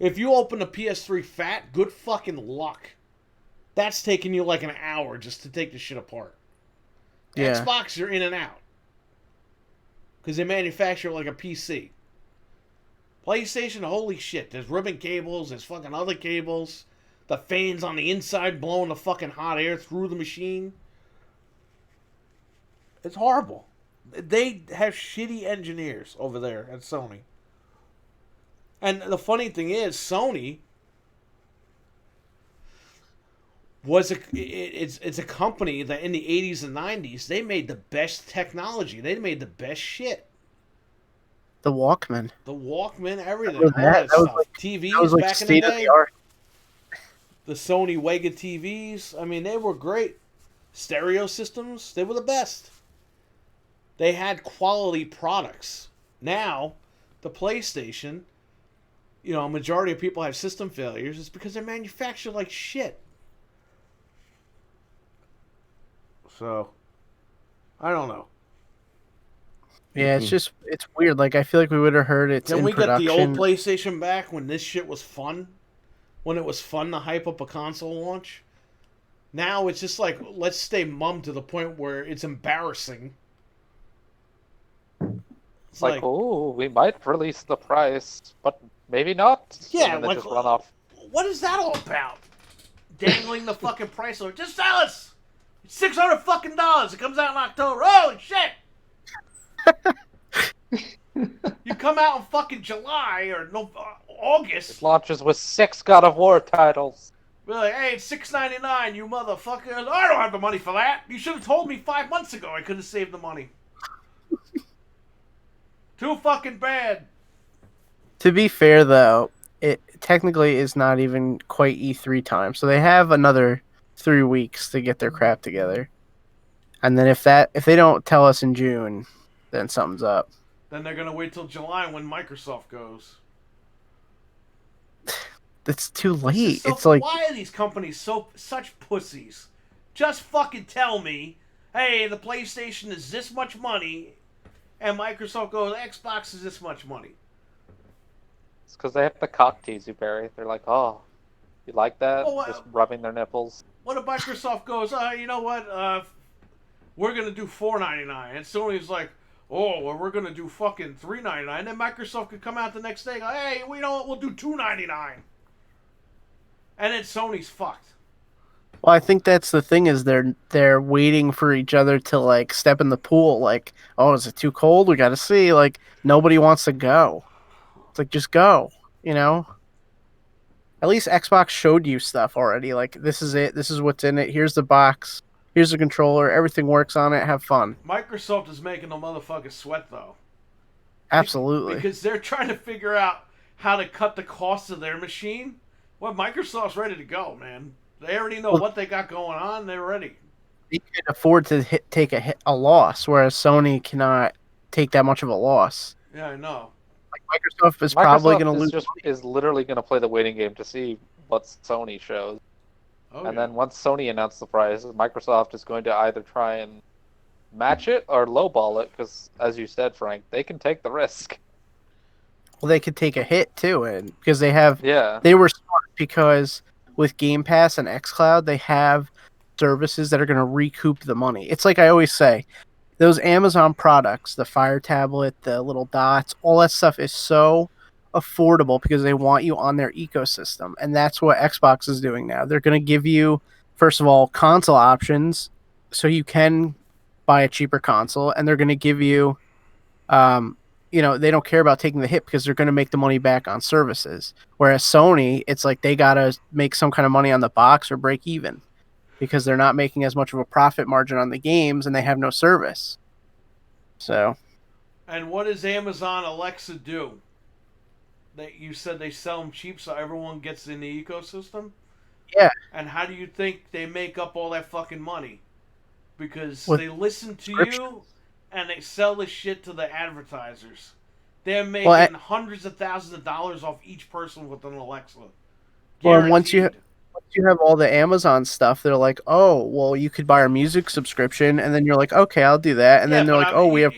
If you open a PS3 fat, good fucking luck. That's taking you like an hour just to take the shit apart. Yeah. Xbox, you're in and out. Because they manufacture it like a PC. PlayStation, holy shit. There's ribbon cables, there's fucking other cables. The fans on the inside blowing the fucking hot air through the machine. It's horrible. They have shitty engineers over there at Sony. And the funny thing is, Sony was it's a company that in the 80s and 90s, they made the best technology. They made the best shit. The Walkman. The Walkman, everything. All that was stuff. like, TVs that was like back in the day. state of the art. The Sony Wega TVs, I mean, they were great. Stereo systems, they were the best. They had quality products. Now, the PlayStation, a majority of people have system failures. It's because they're manufactured like shit. So, I don't know. Yeah, it's weird. Like, I feel like we would have heard it's Can in we get the old production. PlayStation back when this shit was fun? When it was fun to hype up a console launch? Now it's just like, let's stay mum to the point where it's embarrassing. It's like, oh, we might release the price, but maybe not. Yeah, and then like, they just run off. What is that all about? Dangling the fucking price over. Just sell us! It's $600 fucking dollars. It comes out in October. Holy shit! You come out in fucking July or August. It launches with 6 God of War titles. We're like, hey, it's $6.99, you motherfuckers. I don't have the money for that. You should have told me 5 months ago. I could have saved the money. Too fucking bad. To be fair, though, it technically is not even quite E3 time, so they have another 3 weeks to get their crap together. And then if they don't tell us in June, then something's up. Then they're gonna wait till July when Microsoft goes. It's too late. So, It's like, why are these companies such pussies? Just fucking tell me, hey, the PlayStation is this much money, and Microsoft goes, Xbox is this much money. It's because they have to cock tease you, Barry. They're like, oh, you like that? Well, just rubbing their nipples. What if Microsoft goes, you know what, we're gonna do $4.99, and Sony's like, oh, well, we're gonna do fucking $3.99, and then Microsoft could come out the next day and go, hey, you know what, we'll do $2.99. And then Sony's fucked. well, I think that's the thing is they're waiting for each other to like step in the pool. Like, oh, is it too cold? We got to see. Like, nobody wants to go. It's like, just go. At least Xbox showed you stuff already. Like, this is it. This is what's in it. Here's the box. Here's the controller. Everything works on it. Have fun. Microsoft is making the motherfuckers sweat, though. Absolutely. Because they're trying to figure out how to cut the cost of their machine. Well, Microsoft's ready to go, man. They already know what they got going on. They're ready. They can afford to take a loss, whereas Sony cannot take that much of a loss. Yeah, I know. Like, Microsoft is probably going to lose. Is literally going to play the waiting game to see what Sony shows. Oh, and then once Sony announces the price, Microsoft is going to either try and match it or lowball it, because, as you said, Frank, they can take the risk. Well, they could take a hit too, and because they have, Yeah. they were smart because with Game Pass and XCloud, they have services that are going to recoup the money. It's like I always say, those Amazon products, the Fire Tablet, the little dots, all that stuff is so affordable because they want you on their ecosystem, and that's what Xbox is doing now. They're going to give you, first of all, console options, so you can buy a cheaper console, and they're going to give you, they don't care about taking the hit because they're going to make the money back on services. Whereas Sony, it's like they got to make some kind of money on the box or break even because they're not making as much of a profit margin on the games and they have no service. So. And what does Amazon Alexa do? You said they sell them cheap so everyone gets in the ecosystem? Yeah. And how do you think they make up all that fucking money? Because With they listen to you and they sell the shit to the advertisers. They're making hundreds of thousands of dollars off each person with an Alexa. Well, once you have all the Amazon stuff, they're like, oh, well, you could buy our music subscription, and then you're like, okay, I'll do that, and then they're like, oh, we have.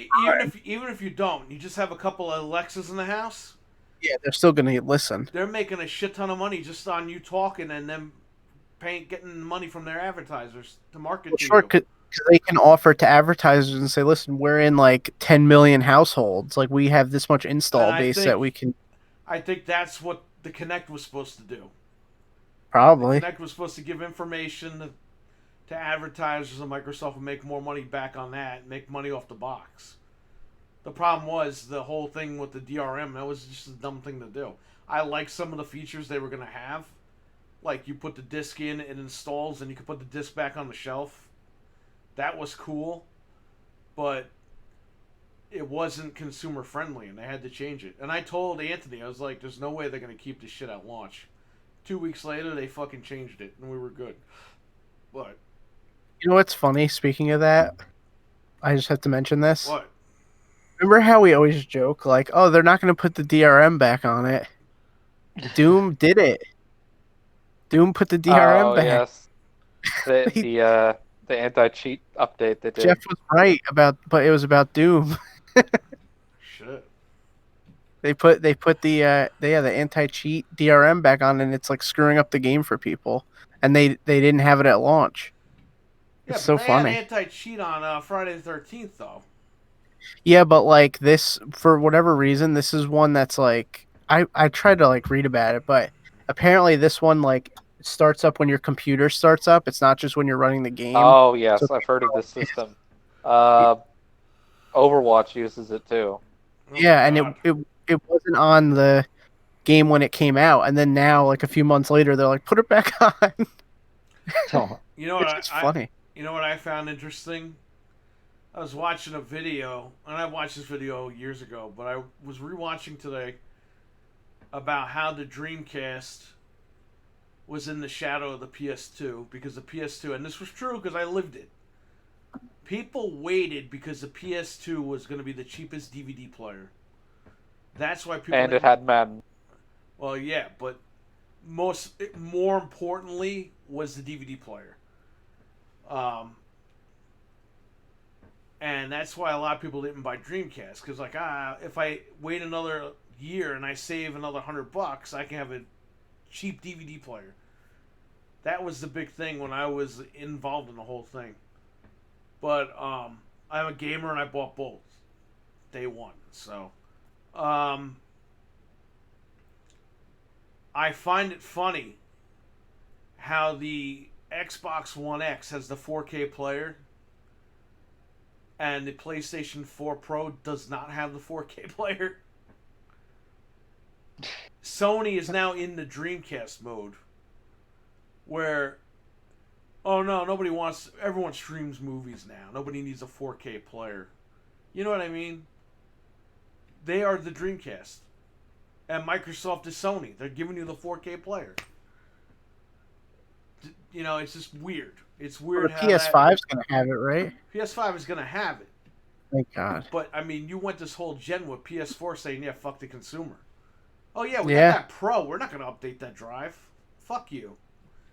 Even if you don't, you just have a couple of Alexas in the house. Yeah, they're still gonna listen. They're making a shit ton of money just on you talking and them getting money from their advertisers to market to you. Because they can offer to advertisers and say, listen, we're in like 10 million households. Like, we have this much install base that we can. I think that's what the Kinect was supposed to do. Probably. The Kinect was supposed to give information to advertisers, and Microsoft would make more money back on that and make money off the box. The problem was the whole thing with the DRM. That was just a dumb thing to do. I like some of the features they were going to have. Like, you put the disc in, it installs, and you can put the disc back on the shelf. That was cool, but it wasn't consumer friendly, and they had to change it. And I told Anthony, I was like, there's no way they're going to keep this shit at launch. 2 weeks later, they fucking changed it, and we were good. What? You know what's funny? Speaking of that, I just have to mention this. What? Remember how we always joke like, "Oh, they're not going to put the DRM back on it." Doom did it. Doom put the DRM Oh back. yes, the anti-cheat update they did. Jeff was right but it was about Doom. Shit. They put the anti-cheat DRM back on, and it's like screwing up the game for people. And they didn't have it at launch. Yeah, It's but so they funny. had anti-cheat on Friday the 13th, though. Yeah, but like this, for whatever reason, this is one that's like I tried to like read about it, but apparently this one like starts up when your computer starts up. It's not just when you're running the game. Oh yes, So- I've heard of this system. Overwatch uses it too. Oh, Yeah, and God. it wasn't on the game when it came out, and then now like a few months later they're like put it back on. You know Which what? is funny. You know what I found interesting? I was watching a video, and I watched this video years ago, but I was rewatching today about how the Dreamcast was in the shadow of the PS2 because the PS2, and this was true because I lived it. People waited because the PS2 was going to be the cheapest DVD player. That's why people. And it had Madden. Well, yeah, but more importantly was the DVD player. And that's why a lot of people didn't buy Dreamcast because like if I wait another year and I save another $100, I can have a cheap DVD player. That was the big thing when I was involved in the whole thing. But I'm a gamer and I bought both day one. So I find it funny how the Xbox One X has the 4K player and the PlayStation 4 Pro does not have the 4K player. Sony is now in the Dreamcast mode where, oh no, everyone streams movies now. Nobody needs a 4K player. You know what I mean? They are the Dreamcast. And Microsoft is Sony. They're giving you the 4K player. You know, it's just weird. It's weird The how PS5's gonna have it, right? PS5 is going to have it. Thank God. But, I mean, you went this whole gen with PS4 saying, yeah, fuck the consumer. Oh, yeah, we Yeah. got that Pro. We're not going to update that drive. Fuck you.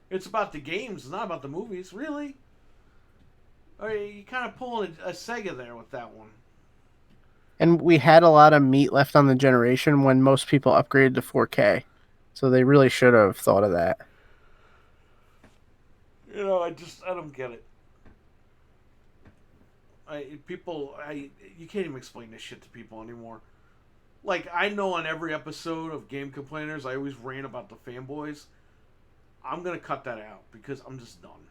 It's about the games, it's not about the movies. Really? Or you kind of pulling a Sega there with that one. And we had a lot of meat left on the generation when most people upgraded to 4K. So they really should have thought of that. You know, I don't get it. You can't even explain this shit to people anymore. Like, I know on every episode of Game Complainers, I always rant about the fanboys. I'm gonna cut that out because I'm just done.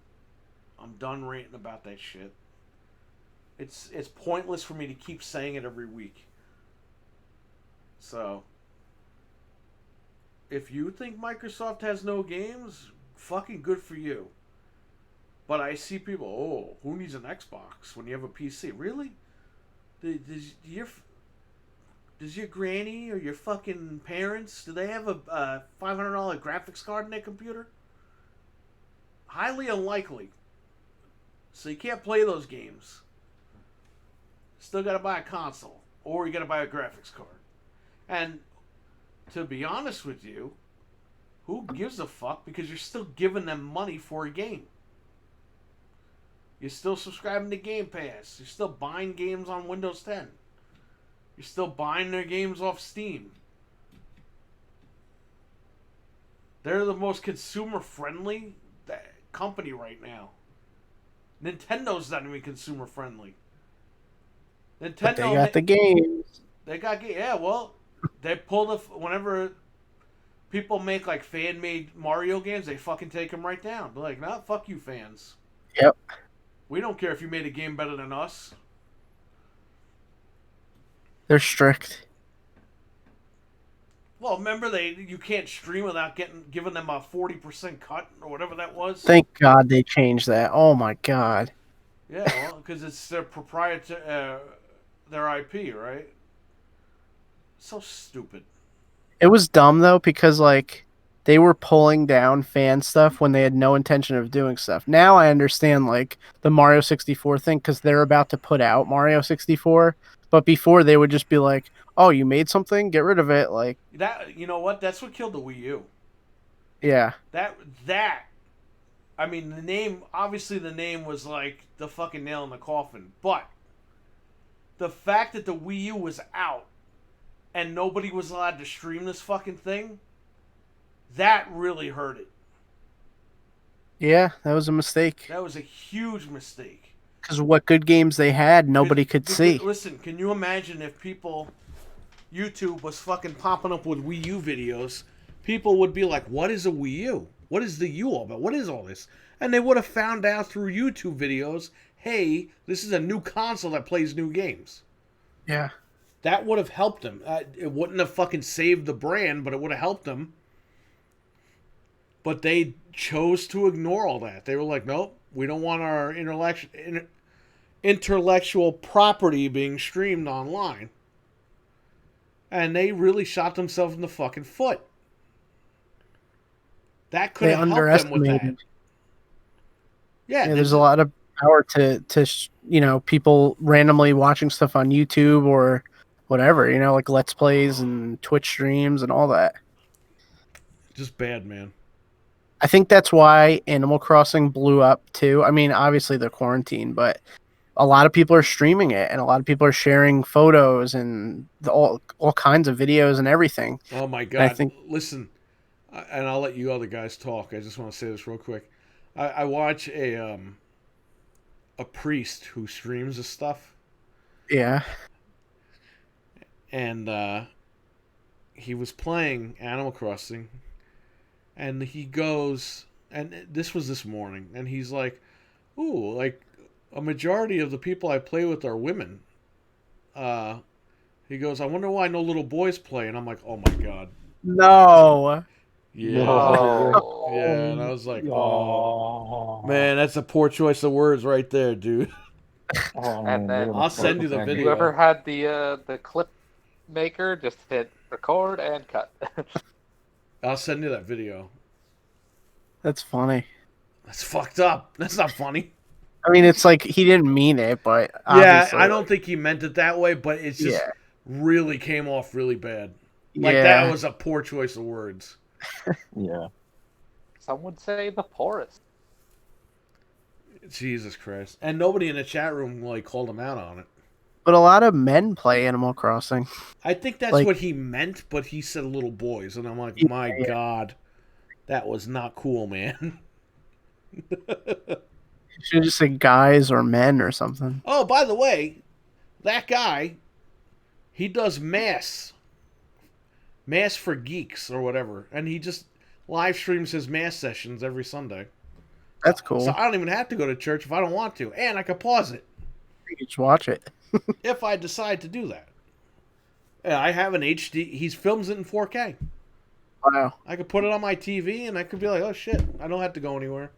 I'm done ranting about that shit. It's pointless for me to keep saying it every week. So, if you think Microsoft has no games, fucking good for you. But I see people, oh, who needs an Xbox when you have a PC? Really? Does your granny or your fucking parents, do they have a $500 graphics card in their computer? Highly unlikely. So you can't play those games. Still gotta buy a console. Or you gotta buy a graphics card. And to be honest with you, who gives a fuck? Because you're still giving them money for a game. You're still subscribing to Game Pass. You're still buying games on Windows 10. You're still buying their games off Steam. They're the most consumer-friendly company right now. Nintendo's not even consumer-friendly. Nintendo, But they got the games. They got yeah. Well, they pull whenever people make like fan-made Mario games, they fucking take them right down. They're like, nah, fuck you, fans. Yep. We don't care if you made a game better than us. They're strict. Well, remember you can't stream without giving them a 40% cut or whatever that was. Thank God they changed that. Oh my God. Yeah, well, because it's their proprietary, their IP, right? So stupid. It was dumb though because like they were pulling down fan stuff when they had no intention of doing stuff. Now I understand like the Mario 64 thing because they're about to put out Mario 64, but before they would just be like, "Oh, you made something? Get rid of it." Like, That, you know what? That's what killed the Wii U. yeah, That. I mean, the name. Obviously, the name was like the fucking nail in the coffin. But the fact that the Wii U was out and nobody was allowed to stream this fucking thing, that really hurt it. yeah, that was a mistake. That was a huge mistake. Because what good games they had, nobody could see. Listen, can you imagine if YouTube was fucking popping up with Wii U videos? People would be like, "What is a Wii U? What is the U all about? What is all this?" And they would have found out through YouTube videos, "Hey, this is a new console that plays new games." Yeah. That would have helped them. It wouldn't have fucking saved the brand, but it would have helped them. But they chose to ignore all that. They were like, "Nope, we don't want our intellectual property being streamed online." And they really shot themselves in the fucking foot. That could They have helped them with that. underestimated. Yeah, There's a lot of power to people randomly watching stuff on YouTube or whatever, like Let's Plays and Twitch streams and all that. just bad, man. I think that's why Animal Crossing blew up too. I mean, obviously they're quarantined, but a lot of people are streaming it and a lot of people are sharing photos and all kinds of videos and everything. Oh my I god! think- Listen, and I'll let you other guys talk. I just want to say this real quick. I watch a priest who streams this stuff, Yeah. and he was playing Animal Crossing, and he goes, and this was this morning, and he's like, "Ooh, like a majority of the people I play with are women." He goes, "I wonder why no little boys play," and I'm like, "Oh my god." No. Yeah. Oh. Yeah, and I was like, "Oh, man, that's a poor choice of words right there, dude." And then I'll send you the video. Whoever had the clip maker just hit record and cut. I'll send you that video. That's funny. That's fucked up. That's not funny. I mean, it's like he didn't mean it, but Yeah, obviously, I don't think he meant it that way, but it's just Yeah. really came off really bad. Like yeah. that was a poor choice of words. Yeah. Some would say the poorest. Jesus Christ. And nobody in the chat room like called him out on it. But a lot of men play Animal Crossing. I think that's Like- what he meant, but he said little boys, and I'm like, my Yeah. god, that was not cool, man. You should just say guys or men or something. Oh, by the way, that guy, he does mass for geeks or whatever, and he just live streams his mass sessions every Sunday. That's cool. So I don't even have to go to church if I don't want to, and I can pause it You can just watch it. if I decide to do that. Yeah, I have an HD. He films it in 4K. Wow. I could put it on my TV, and I could be like, "Oh shit, I don't have to go anywhere."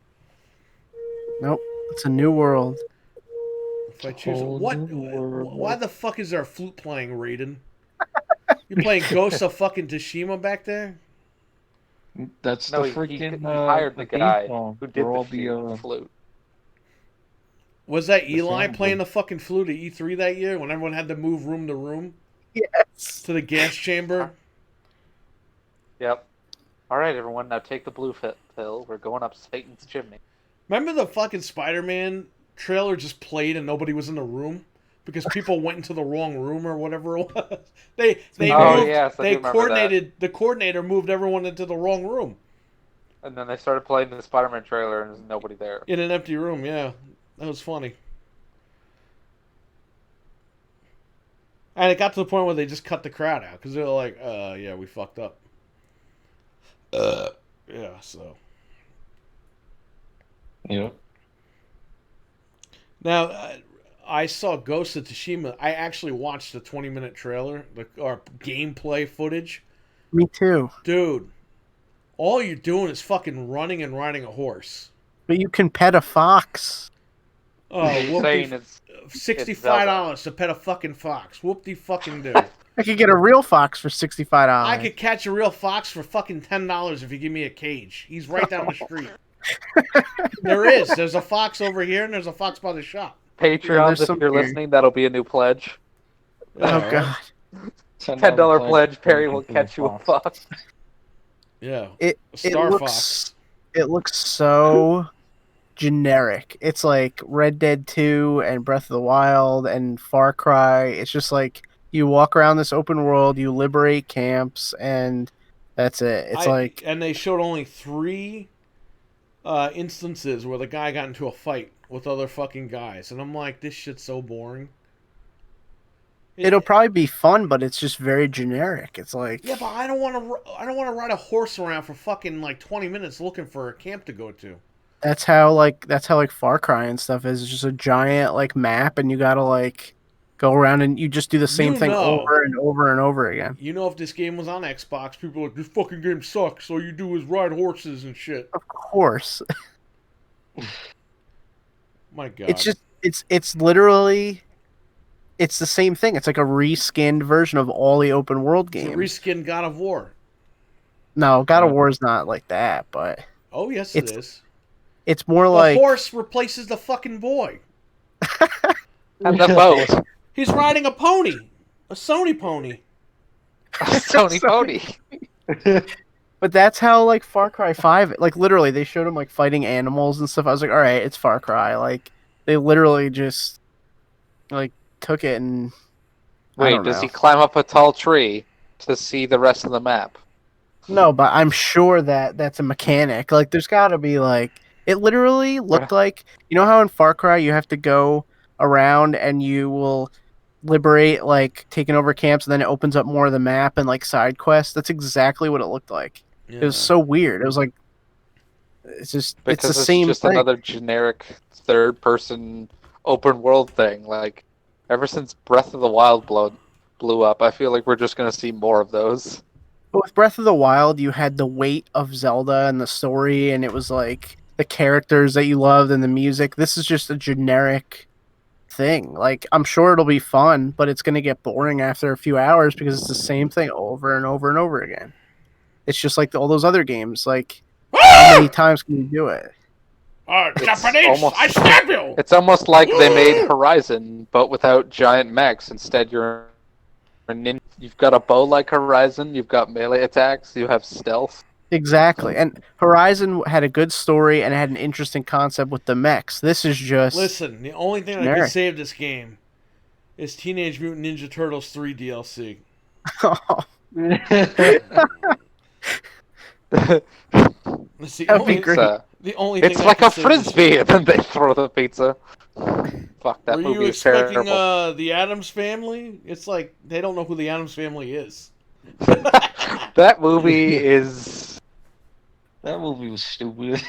Nope. It's a new world. If I choose, Whole what? new world. Why the fuck is there a flute playing, Raiden? You playing Ghost of fucking Tsushima back there? That's No, the he freaking hired the theme guy song who did for all the flute. Was that Eli sample. playing the fucking flute at E3 that year when everyone had to move room to room Yes. to the gas chamber? Yep. All right, everyone, now take the blue pill. We're going up Satan's chimney. Remember the fucking Spider-Man trailer just played and nobody was in the room because people went into the wrong room or whatever it was. They Oh, moved, yes, I do they remember coordinated. The coordinator moved everyone into the wrong room And then they started playing the Spider-Man trailer, and there's nobody there. in an empty room. Yeah, that was funny. And it got to the point where they just cut the crowd out because they were like, yeah, we fucked up." Yeah, so. Yeah. Now, I saw Ghost of Tsushima. I actually watched the 20-minute trailer, or gameplay footage. Me too. Dude, all you're doing is fucking running and riding a horse. But you can pet a fox. Oh, You're saying it's $65 to pet a fucking fox. Whoop-de fucking do. I could get a real fox for $65. I could catch a real fox for fucking $10 if you give me a cage. He's right down the street. There is. There's a fox over here, and there's a fox by the shop. Patreons, there's if some you're weird- listening, that'll be a new pledge. Yeah, Oh right? god. $10 pledge, Perry will catch you a fox. Yeah. It A star looks fox. it looks so generic. It's like Red Dead 2 and Breath of the Wild and Far Cry. It's just like you walk around this open world, you liberate camps, and that's it. It's And they showed only 3 instances where the guy got into a fight with other fucking guys, and I'm like, this shit's so boring. it'll probably be fun, but it's just very generic. It's like Yeah, but I don't want to. I don't want to ride a horse around for fucking like 20 minutes looking for a camp to go to. that's how like Far Cry and stuff is. It's just a giant like map, and you gotta like go around and you just do the same You thing know. over and over and over again. You know, if this game was on Xbox, people are like, this fucking game sucks. All you do is ride horses and shit. Of course. My God. It's literally it's the same thing. It's like a reskinned version of all the open world It's a games. reskin God of War. No, God of War is not like that, but Oh yes, It's it is. it's more The like horse replaces the fucking boy. And the boat. He's riding a pony, a Sony pony. Sony Pony. but that's how like Far Cry 5 like literally they showed him like fighting animals and stuff. I was like, all right, it's Far Cry. Like they literally just like took it and I Wait, don't does know. he climb up a tall tree to see the rest of the map? No, but I'm sure that that's a mechanic. Like, there's got to be like it literally looked like you know how in Far Cry you have to go around and you will liberate like taking over camps and then it opens up more of the map and like side quests. That's exactly what it looked like. Yeah. It was so weird. It was like it's just Because it's the same just thing. another generic third-person open world thing. Like, ever since Breath of the Wild blew up, I feel like we're just gonna see more of those. But with Breath of the Wild, you had the weight of Zelda and the story, and it was like the characters that you loved and the music. This is just a generic thing. Like, I'm sure it'll be fun, but it's going to get boring after a few hours because it's the same thing over and over and over again. It's just like all those other games. Like, how many times can you do it? Japanese, almost- I stab you! It's almost like they made Horizon, but without giant mechs. Instead, you've got a bow like Horizon. You've got melee attacks. You have stealth. Exactly. And Horizon had a good story and had an interesting concept with the mechs. This is just Listen, the only thing that Generic. can save this game is Teenage Mutant Ninja Turtles 3 DLC. It's the That'd be only, great. the only thing It's that like can a save this frisbee, and then they throw the pizza. Fuck, that Were movie you is expecting terrible. the Addams Family? It's like they don't know who the Addams Family is. That movie is... That movie was stupid.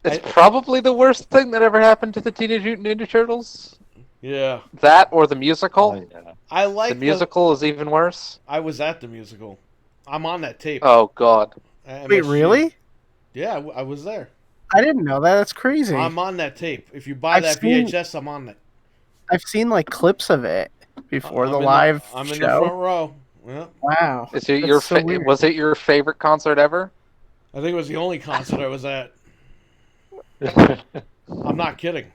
It's probably the worst thing that ever happened to the Teenage Mutant Ninja Turtles. Yeah, That or the musical. Oh, yeah. I like The musical is even worse. I was at the musical. I'm on that tape. Oh, God. at Wait, MSG. really? Yeah, I was there. I didn't know that. That's crazy. I'm on that tape. If you buy I've that seen- VHS, I'm on that. I've seen like clips of it before I'm the in live I'm in the show. front row. Yeah, Wow. Is it That's your so weird. was it your favorite concert ever? I think it was the only concert I was at. I'm not kidding.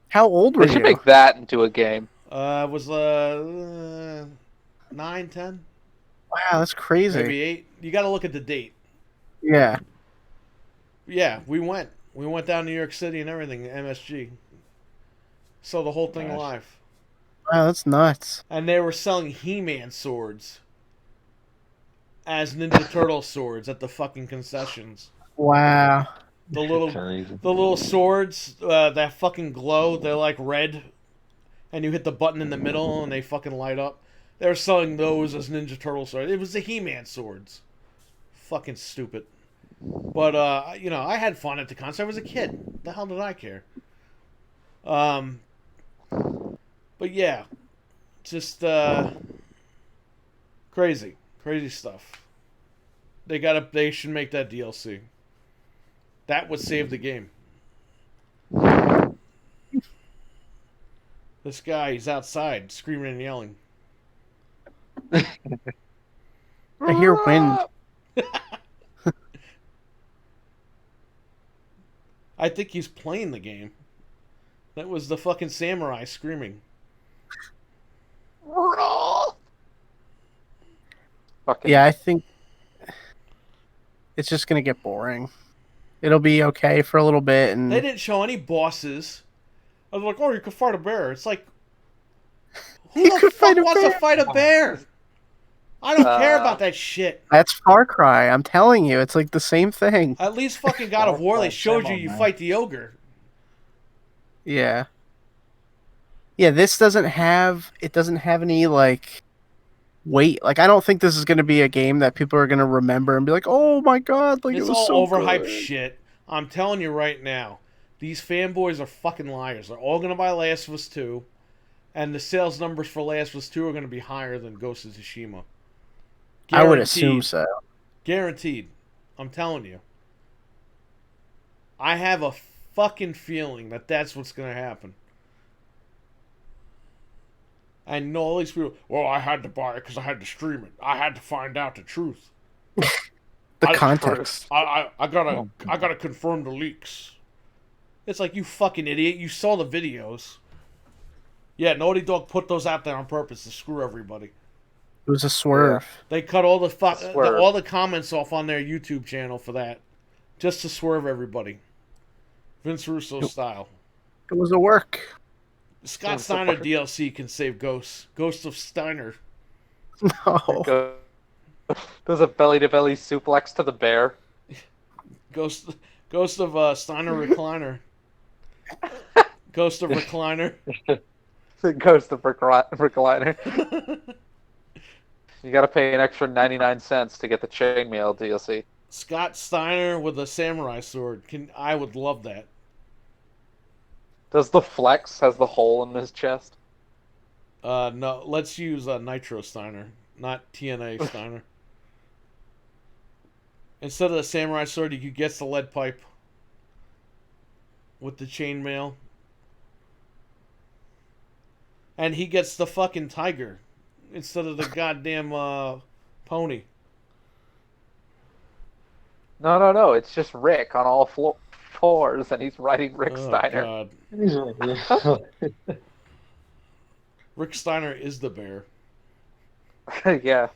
How old were They should you? make that into a game. I was 9, 10, Wow, that's crazy. maybe 8. You got to look at the date. Yeah. Yeah, we went. We went down to New York City and everything, MSG. Saw the whole thing Nice. live. Wow, that's nuts. And they were selling He-Man swords as Ninja Turtle swords at the fucking concessions. Wow. The little Crazy. the little swords that fucking glow, they're like red, and you hit the button in the middle and they fucking light up. They're selling those as Ninja Turtle swords. It was the He-Man swords. Fucking stupid. But you know, I had fun at the concert. I was a kid. The hell did I care? But yeah, just crazy stuff. They should make that DLC. That would save the game. This guy, he's outside screaming and yelling. I hear wind. I think he's playing the game. That was the fucking samurai screaming. Fucking Yeah, I think it's just gonna get boring. It'll be okay for a little bit, and They didn't show any bosses. I was like, oh, you could fight a bear. It's like, who You the could fuck fight a wants to bear. fight a bear? I don't care about that shit. that's Far Cry. I'm telling you, it's like the same thing. At least fucking God of War, they showed you fight the ogre. Yeah. Yeah, this doesn't have any like weight. Like I don't think this is gonna be a game that people are gonna remember and be like, "Oh my god, like It's it was all so overhyped good." shit. I'm telling you right now, these fanboys are fucking liars. They're all gonna buy Last of Us 2, and the sales numbers for Last of Us 2 are gonna be higher than Ghost of Tsushima. I would assume so. Guaranteed. I'm telling you. I have a fucking feeling that that's what's gonna happen. I know all these people. Well, I had to buy it because I had to stream it. I had to find out the truth. The I- context. I gotta confirm the leaks. It's like, you fucking idiot. You saw the videos. Yeah, Naughty Dog put those out there on purpose to screw everybody. It was a swerve. They cut all the Swerve. all the comments off on their YouTube channel for that, just to swerve everybody. Vince Russo style. It was a work. Scott Steiner DLC can save Ghost. Ghost of Steiner. No. Does a belly to belly suplex to the bear? Ghost of Steiner Recliner. Ghost of Recliner. Ghost of recliner. You gotta pay an extra 99 cents to get the chainmail DLC. Scott Steiner with a samurai sword. I would love that. Does the Flex has the hole in his chest? No, let's use Nitro Steiner, not TNA Steiner. Instead of the samurai sword, you could get the lead pipe with the chainmail. And he gets the fucking tiger instead of the goddamn pony. No. It's just Rick on all fours, and he's riding Rick Oh, Steiner. God. Rick Steiner is the bear. Yeah.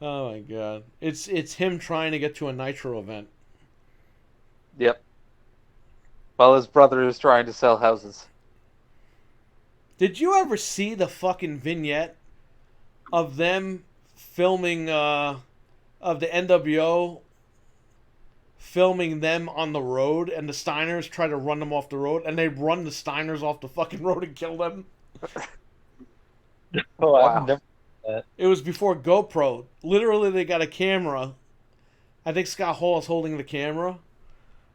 Oh my god. It's him trying to get to a Nitro event. Yep. While his brother is trying to sell houses. Did you ever see the fucking vignette of them filming of the NWO filming them on the road, and the Steiners try to run them off the road, and they run the Steiners off the fucking road and kill them? Oh, Wow. I've never. It was before GoPro. Literally, they got a camera. I think Scott Hall is holding the camera.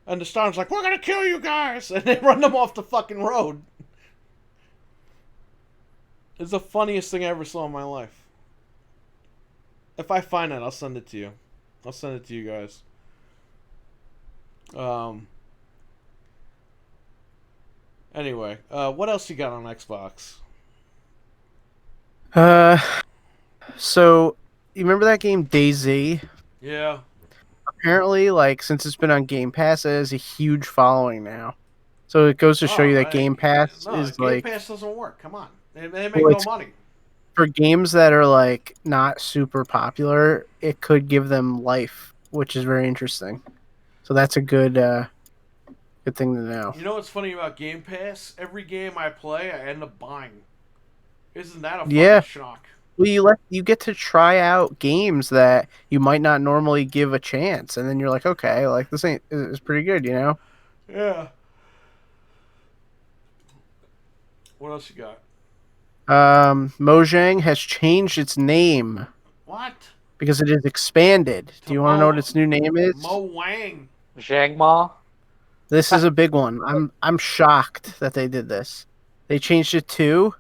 And the Steiners like, we're gonna kill you guys! And they run them off the fucking road. It's the funniest thing I ever saw in my life. If I find it, I'll send it to you. I'll send it to you guys. Anyway, what else you got on Xbox? So you remember that game DayZ? Yeah. Apparently, like since it's been on Game Pass, it has a huge following now. So it goes to show you that Game Pass is Game like Pass doesn't work. Come on, they make Well, no money. for games that are like not super popular, it could give them life, which is very interesting. So that's a good thing to know. You know what's funny about Game Pass? Every game I play, I end up buying. Isn't that a fucking Yeah. shock? Well, you get to try out games that you might not normally give a chance, and then you're like, okay, like this is pretty good, you know. Yeah. What else you got? Mojang has changed its name What? because it is expanded. Do you want to know what its new name is? Mo Wang. Zhang Ma? This is a big one. I'm shocked that they did this. They changed it to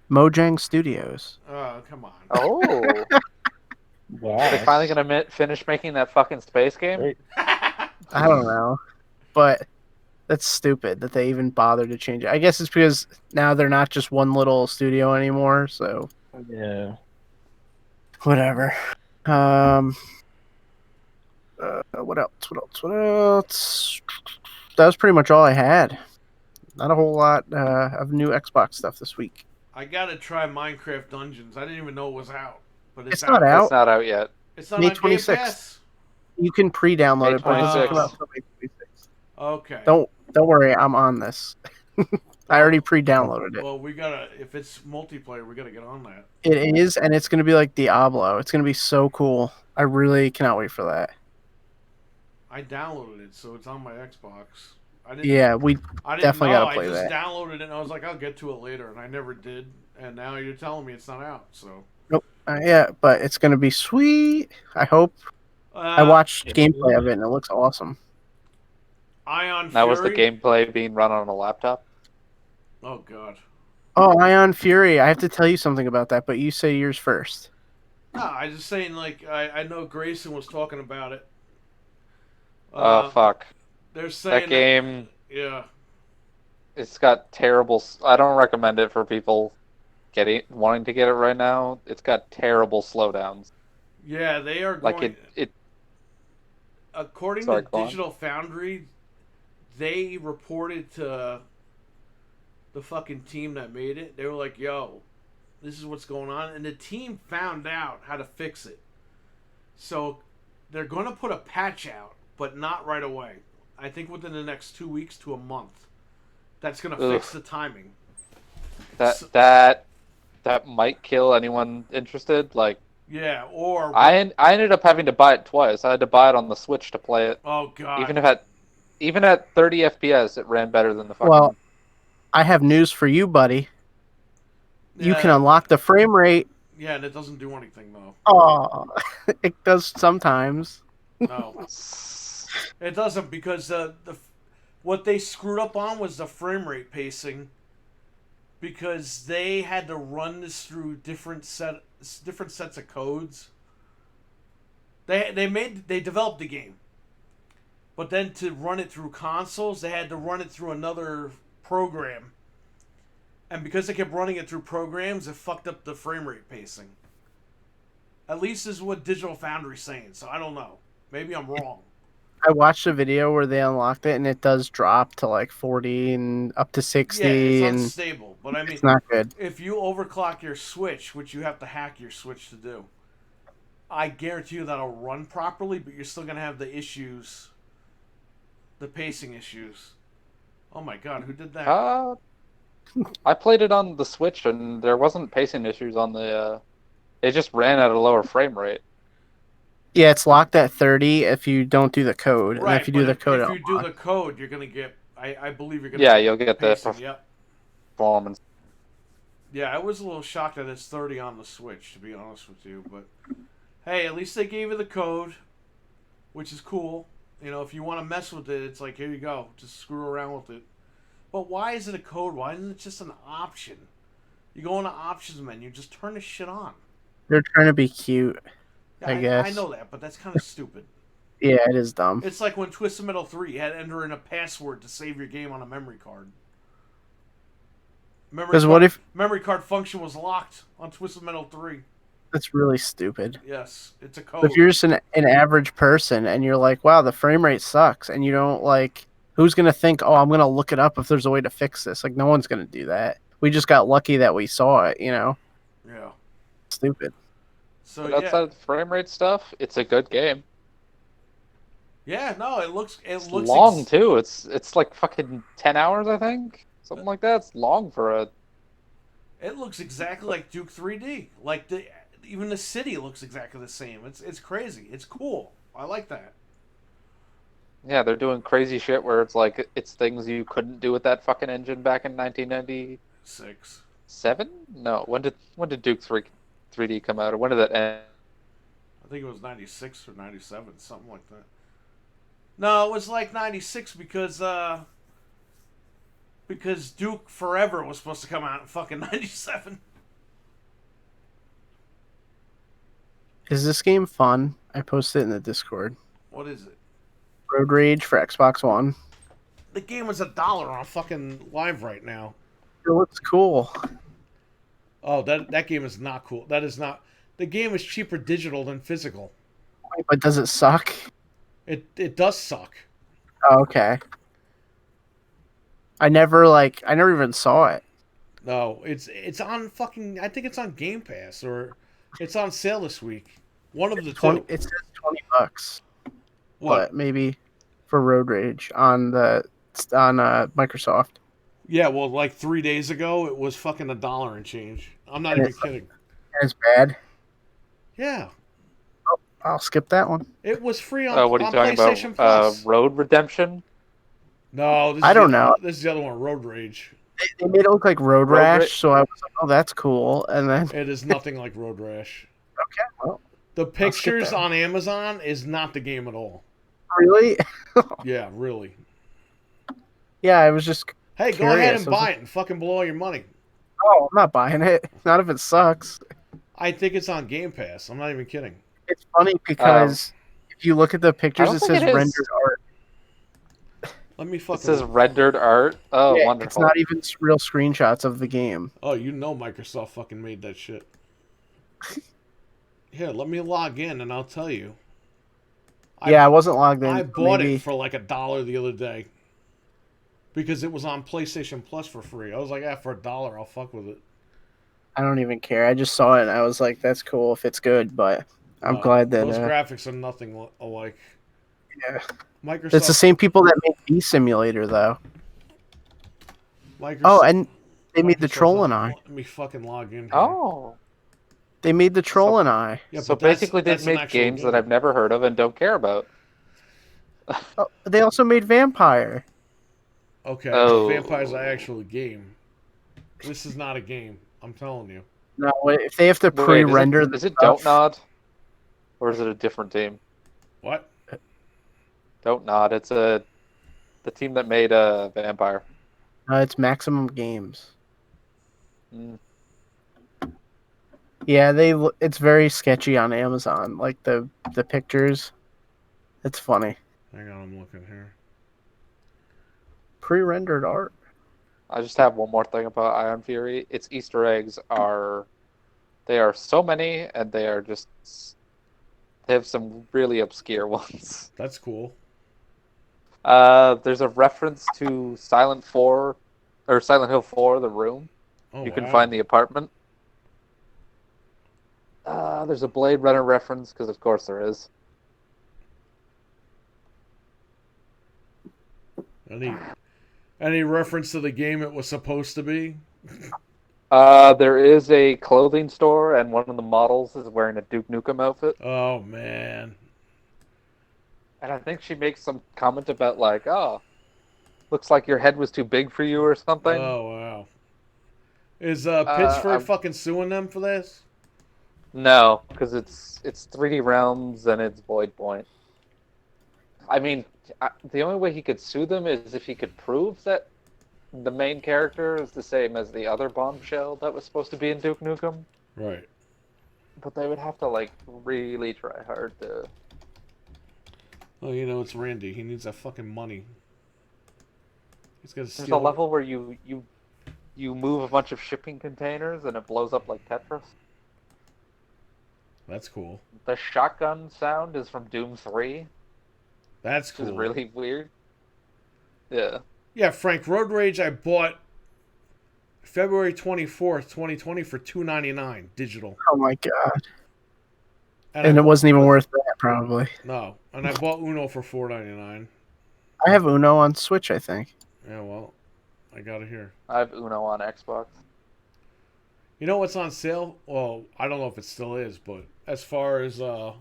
Mojang Studios. Oh, come on. Oh. Wow. Are they finally going to finish making that fucking space game? Great. I don't know, but That's stupid that they even bothered to change it. I guess it's because now they're not just one little studio anymore. So Yeah. whatever. What else? What else? What else? That was pretty much all I had. Not a whole lot of new Xbox stuff this week. I gotta try Minecraft Dungeons. I didn't even know it was out, but It's not It's out. not out yet. It's not May on Game 26th. Pass. You can pre-download May it, but it doesn't come 26th. out until May 26th. Okay. Don't worry, I'm on this. I already pre-downloaded it. Well, we gotta. If it's multiplayer, we gotta get on that. It is, and it's going to be like Diablo. It's going to be so cool. I really cannot wait for that. I downloaded it, so it's on my Xbox. I didn't. Yeah, we I didn't definitely know. gotta play I just that. downloaded it, and I was like, I'll get to it later, and I never did. And now you're telling me it's not out. So. yeah, but it's going to be sweet. I hope. I watched It gameplay will. of it, and it looks awesome. Ion Fury. Now, was the gameplay being run on a laptop? Oh God. Oh, Ion Fury. I have to tell you something about that, but you say yours first. No, I just saying. Like I know Grayson was talking about it. Oh, fuck. They're saying That game, yeah. it's got terrible... I don't recommend it for people wanting to get it right now. It's got terrible slowdowns. Yeah, they are going. Like, it According Sorry, to go on. Digital Foundry, they reported to the fucking team that made it. They were like, "Yo, this is what's going on," and the team found out how to fix it. So they're going to put a patch out, but not right away. I think within the next 2 weeks to a month. That's going to fix the timing. that might kill anyone interested. Like, Yeah, or I ended up having to buy it twice. I had to buy it on the Switch to play it. oh God, Even at 30 FPS, it ran better than the fucking... Well, I have news for you, buddy. You Yeah. can unlock the frame rate. Yeah, and it doesn't do anything though. Oh, it does sometimes. No, it doesn't because what they screwed up on was the frame rate pacing. Because they had to run this through different sets of codes. They developed the game, but then to run it through consoles, they had to run it through another program. And because they kept running it through programs, it fucked up the frame rate pacing. At least this is what Digital Foundry's saying, so I don't know. Maybe I'm wrong. I watched a video where they unlocked it, and it does drop to like 40 and up to 60, Yeah, it's and unstable. But I mean, it's not good. if you overclock your Switch, which you have to hack your Switch to do, I guarantee you that'll run properly, but you're still going to have the issues, the pacing issues. Oh my God, who did that? I played it on the Switch, and there wasn't pacing issues on the... it just ran at a lower frame rate. Yeah, it's locked at 30 if you don't do the code, and Right, if you do but the code, if you it'll do the code, you're going to get, I believe you're going to Yeah, you'll get the pacing, yep. performance. Yeah, I was a little shocked that it's 30 on the Switch, to be honest with you. But hey, at least they gave you the code, which is cool. You know, if you want to mess with it, it's like, here you go. Just screw around with it. But why is it a code? Why isn't it just an option? You go into options menu, just turn this shit on. They're trying to be cute. I I guess. know that, but that's kind of stupid. Yeah, it is dumb. It's like when Twisted Metal 3 you had to enter in a password to save your game on a memory card. Because what if memory card function was locked on Twisted Metal 3? that's really stupid? Yes, it's a code. If you're just an average person and you're like, wow, the frame rate sucks, and you don't like, who's gonna think, oh, I'm gonna look it up if there's a way to fix this? Like, no one's gonna do that. We just got lucky that we saw it, you know? Yeah. Stupid. So But outside of the frame rate stuff, it's a good game. yeah, no, it looks It's long too. It's like fucking 10 hours, I think, something like that. It's long for a... It looks exactly like Duke 3D. Like even the city looks exactly the same. It's crazy. It's cool. I like that. Yeah, they're doing crazy shit where it's like it's things you couldn't do with that fucking engine back in 1997. 6. No, when did Duke 3D come out, or when did that end? I think it was 96 or 97, something like that. No, it was like 96 because Duke Forever was supposed to come out in fucking 97. Is this game fun? I posted it in the Discord. What is it? Road Rage for Xbox One. The game was $1 on fucking live right now. It looks cool. Oh, that game is not cool. That is not. The game is cheaper digital than physical. But does it suck? It does suck. Oh, okay. I never even saw it. No, it's on fucking. I think it's on Game Pass or it's on sale this week. One of the two. It says $20, What? but maybe for Road Rage on Microsoft. Yeah, well, like 3 days ago, it was fucking $1 and change. I'm not And even it's- kidding. And it's bad. Yeah, I'll skip that one. it was free on, What are you on talking PlayStation about? Plus. Road Redemption? No, this I is don't the- know. This is the other one, Road Rage. They made it look like Road Road Rash, Ra- so I was like, "Oh, that's cool." And then, It is nothing like Road Rash. okay, well, The pictures that. on Amazon is not the game at all. really? Yeah, really. Yeah, I was just. Hey, go ahead Curious. and buy it and fucking blow all your money. Oh, I'm not buying it. Not if it sucks. I think it's on Game Pass. I'm not even kidding. It's funny because if you look at the pictures, don't it think says it is. rendered art. Let me It fucking. says rendered art. Oh, Yeah, wonderful. it's not even real screenshots of the game. Oh, you know Microsoft fucking made that shit. Here, let me log in and I'll tell you. Yeah, I wasn't logged in. I bought maybe. it for like $1 the other day. Because it was on PlayStation Plus for free. I was like, for $1, I'll fuck with it. I don't even care. I just saw it and I was like, "That's cool if it's good." But I'm No, glad that those graphics are nothing alike. yeah. Microsoft. It's the same people that made Bee Simulator, though. Microsoft, Oh, and they made the Microsoft's Troll not and I. letting me fucking log in. Here. Oh. They made the Troll and I. Yeah, So but that's- basically, that's they've an made actual games game. that I've never heard of and don't care about. Oh, they also made Vampire. Okay, Oh. Vampire's an actual game. This is not a game. I'm telling you. No, if they have to Wait, pre-render, is it Don't Nod? Or is it a different team? What? Don't Nod. It's the team that made Vampire. It's Maximum Games. Mm. Yeah, it's very sketchy on Amazon. Like the pictures, it's funny. Hang on, I'm looking here. Pre-rendered art. I just have one more thing about Ion Fury. Its Easter eggs are so many, and they have some really obscure ones. That's cool. There's a reference to Silent Hill 4, The Room. Oh, You can wow. find the apartment. There's a Blade Runner reference, because of course there is. Any reference to the game it was supposed to be? There is a clothing store, and one of the models is wearing a Duke Nukem outfit. Oh man. And I think she makes some comment about, like, oh, looks like your head was too big for you or something. Oh wow. Is Pittsburgh I'm- fucking suing them for this? No, because it's 3D Realms and it's Void Point. I mean, the only way he could sue them is if he could prove that the main character is the same as the other bombshell that was supposed to be in Duke Nukem. Right. But they would have to, like, really try hard to... Well, you know, it's Randy. He needs that fucking money. He's got to There's steal. a level where you move a bunch of shipping containers and it blows up like Tetris. That's cool. The shotgun sound is from Doom 3, That's which cool. is really weird. Yeah. Yeah, Frank. Road Rage I bought February 24th, 2020 for $2.99 digital. Oh my god! I And it bought- wasn't even worth that, probably. No, and I bought Uno for $4.99. I have Uno on Switch, I think. Yeah, well, I got it here. I have Uno on Xbox. You know what's on sale? Well, I don't know if it still is, but as far as the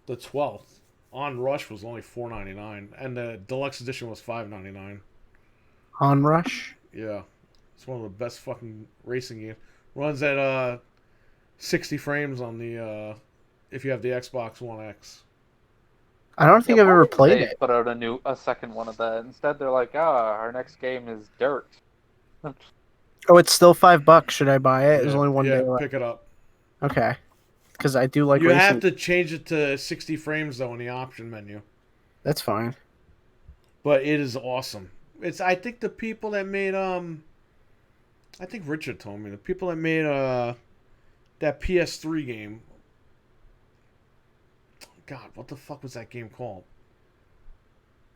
12th, On Rush was only $4.99, and the deluxe edition was $5.99. Onrush. Yeah, it's one of the best fucking racing games. Runs at 60 frames on the if you have the Xbox One X. I don't think Yeah, I've why ever didn't played they it. put out a second one of that. Instead, they're like, our next game is Dirt. Oh, it's still $5. Should I buy it? There's Yeah, only one yeah, day left. pick it up. Okay. Because I do like You racing. have to change it to 60 frames though in the option menu, That's fine. but it is awesome. It's I think the people that made I think Richard told me the people that made that PS3 game. God, what the fuck was that game called?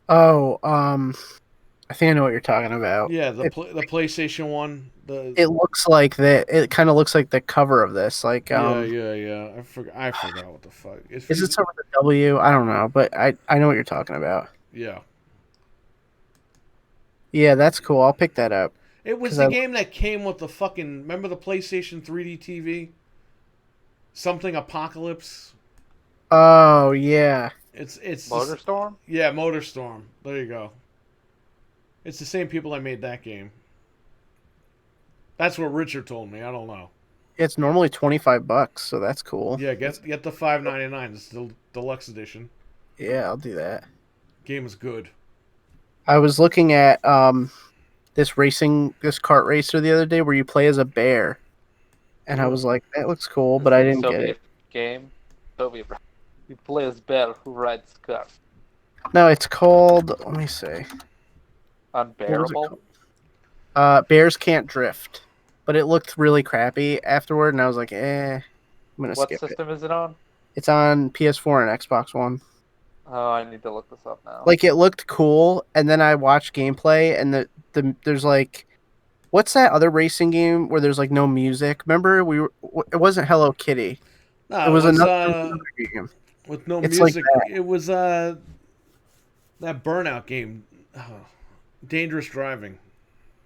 Oh, I think I know what you're talking about. Yeah, It, the PlayStation one. it looks like that. It kind of looks like the cover of this. Like, yeah. I forgot what the fuck. is it something with a W? I don't know, but I know what you're talking about. Yeah. Yeah, that's cool. I'll pick that up. It was 'Cause the I- game that came with the fucking. Remember the PlayStation 3D TV? Something Apocalypse. Oh yeah, It's Motorstorm? yeah, MotorStorm. There you go. It's the same people that made that game. That's what Richard told me. I don't know. it's normally $25, so that's cool. Yeah, get the $5.99. It's the deluxe edition. Yeah, I'll do that. Game is good. I was looking at this kart racer the other day where you play as a bear, and I was like, that looks cool, but I didn't get Soviet it. game. Soviet. You play as Bear who rides car. No, it's called. Let me see. What was it Unbearable. called? Bears Can't Drift, but it looked really crappy afterward, and I was like, I'm gonna What skip it. system is it on? It's on PS4 and Xbox One. Oh, I need to look this up now. Like it looked cool, and then I watched gameplay, and there's like, what's that other racing game where there's like no music? Remember it wasn't Hello Kitty. No, It was it's, another game. with no It's like music. It was that Burnout game, Dangerous Driving.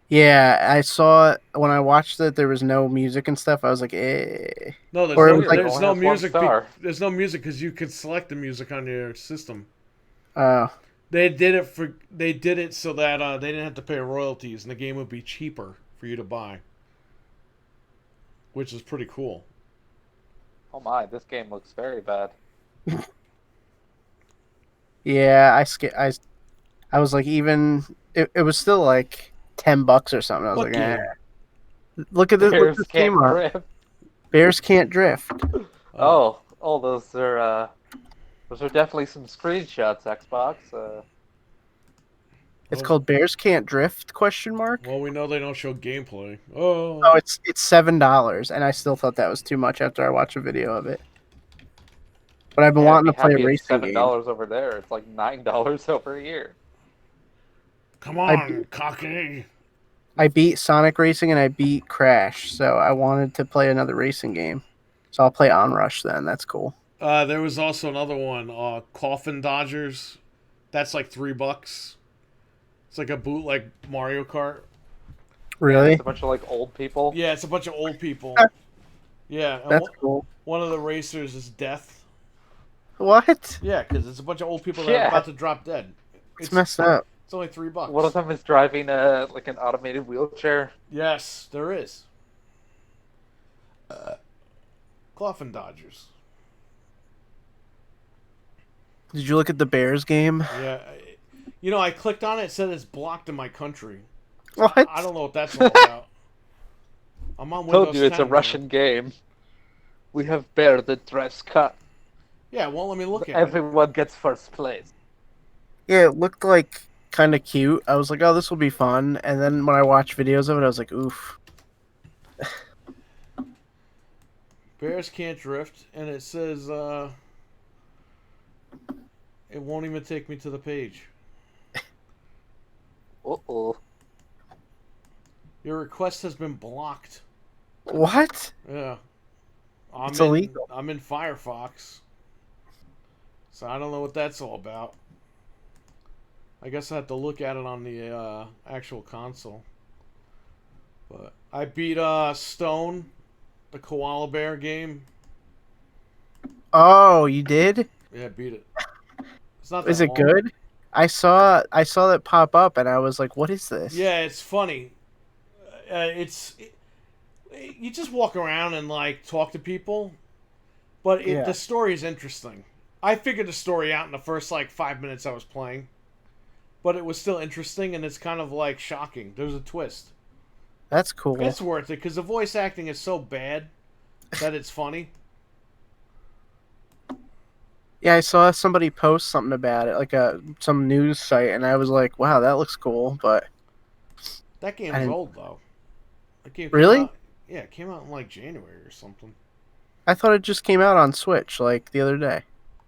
Yeah, I saw when I watched it, there was no music and stuff. I was like, No, Or it was like- there's no Only has music. one star. There's no music because you could select the music on your system. oh. They did it so that they didn't have to pay royalties and the game would be cheaper for you to buy, which is pretty cool. Oh my, this game looks very bad. Yeah, I was like, even it was still like $10 or something. I was What like, game? look at this, look Bears at this can't game art. drift. Bears Can't Drift. Oh, those are definitely some screenshots. Xbox. It's called Bears Can't Drift? Question mark. Well, we know they don't show gameplay. Oh, Oh, it's $7, and I still thought that was too much after I watched a video of it. But I've been wanting to play a racing game. $7 over there. It's like $9 over here. come on, cocky. I beat Sonic Racing and I beat Crash, so I wanted to play another racing game. So I'll play Onrush then. That's cool. There was also another one, Coffin Dodgers. That's like $3. It's like a bootleg Mario Kart. Really? It's a bunch of like old people. Yeah, it's a bunch of old people. Yeah, and That's cool. one of the racers is Death. What? Yeah, because it's a bunch of old people that are Yeah. about to drop dead. It's messed up. It's only $3. One of them is driving like an automated wheelchair. Yes, there is. Coffin Dodgers. Did you look at the Bears game? Yeah, I clicked on it. It said it's blocked in my country. What? I don't know what that's all about. I'm on Windows Told you it's 10 a here. Russian game. We have Bear the dress cut. Yeah, it won't let me look at it. Everyone gets first place. Yeah, it looked like kind of cute. I was like, oh, this will be fun. And then when I watched videos of it, I was like, oof. Bears can't drift, and it says it won't even take me to the page. Uh-oh. Your request has been blocked. What? Yeah. It's illegal. I'm in Firefox. So I don't know what that's all about. I guess I have to look at it on the actual console. But I beat Stone, the koala bear game. Oh, you did? Yeah, I beat it. It's not that Is it long. good? I saw that pop up, and I was like, what is this? Yeah, it's funny. You just walk around and like talk to people, but Yeah. the story is interesting. I figured the story out in the first like 5 minutes I was playing, but it was still interesting and it's kind of like shocking. There's a twist. That's cool. It's worth it because the voice acting is so bad that it's funny. Yeah, I saw somebody post something about it, like some news site, and I was like, "Wow, that looks cool." But That I game's didn't old though. That game came really. out. Yeah, it came out in like January or something I thought it just came out on Switch like the other day.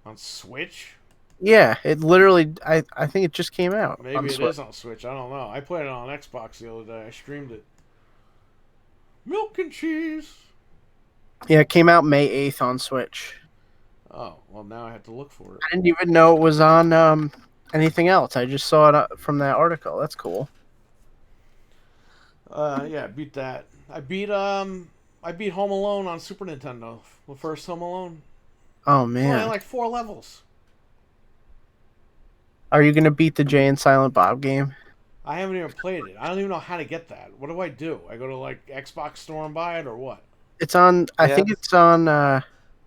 on Switch. Yeah, it literally. I think it just came out on Maybe it Switch. is on Switch. I don't know. I played it on Xbox the other day. I streamed it. Milk and cheese. Yeah, it came out May 8th on Switch. Oh well, now I have to look for it. I didn't even know it was on anything else. I just saw it from that article. That's cool. Yeah, I beat that. I beat Home Alone on Super Nintendo. The first Home Alone. Oh It's only man, like 4 levels. are you gonna beat the Jay and Silent Bob game? I haven't even played it. I don't even know how to get that. What do? I go to like Xbox store and buy it or what? It's on. I think Yes. it's on.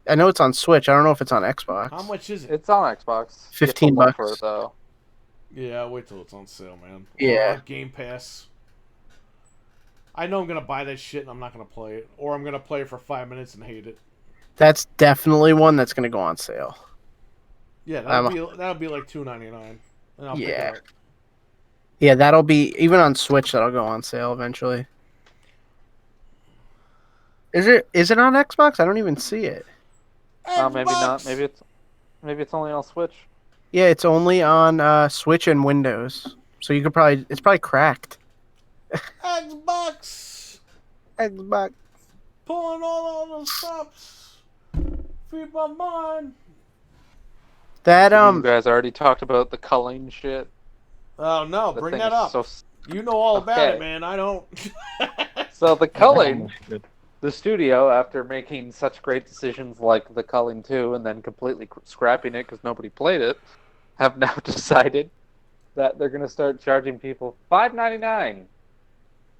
I know it's on Switch. I don't know if it's on Xbox. How much is it? It's on Xbox. You have to $15 look for it though. Yeah, I'll wait till it's on sale, man. Yeah. Or Game Pass. I know I'm gonna buy that shit and I'm not gonna play it, or I'm gonna play it for 5 minutes and hate it. That's definitely one that's gonna go on sale. Yeah, I'm- that'll be like $2.99, and I'll pick Yeah. it up. Yeah, that'll be even on Switch. That'll go on sale eventually. Is it on Xbox? I don't even see it. Maybe not. Xbox! Maybe it's only on Switch. Yeah, it's only on Switch and Windows. So you could it's probably cracked. Xbox Xbox. pulling all those stops. Feed my mind. That You guys already talked about the culling shit. Oh no, That bring thing that is up. so You know all about Okay. it, man. I don't. So the culling, Almost good. the studio, after making such great decisions like the culling 2 and then completely scrapping it because nobody played it, have now decided that they're going to start charging people $5.99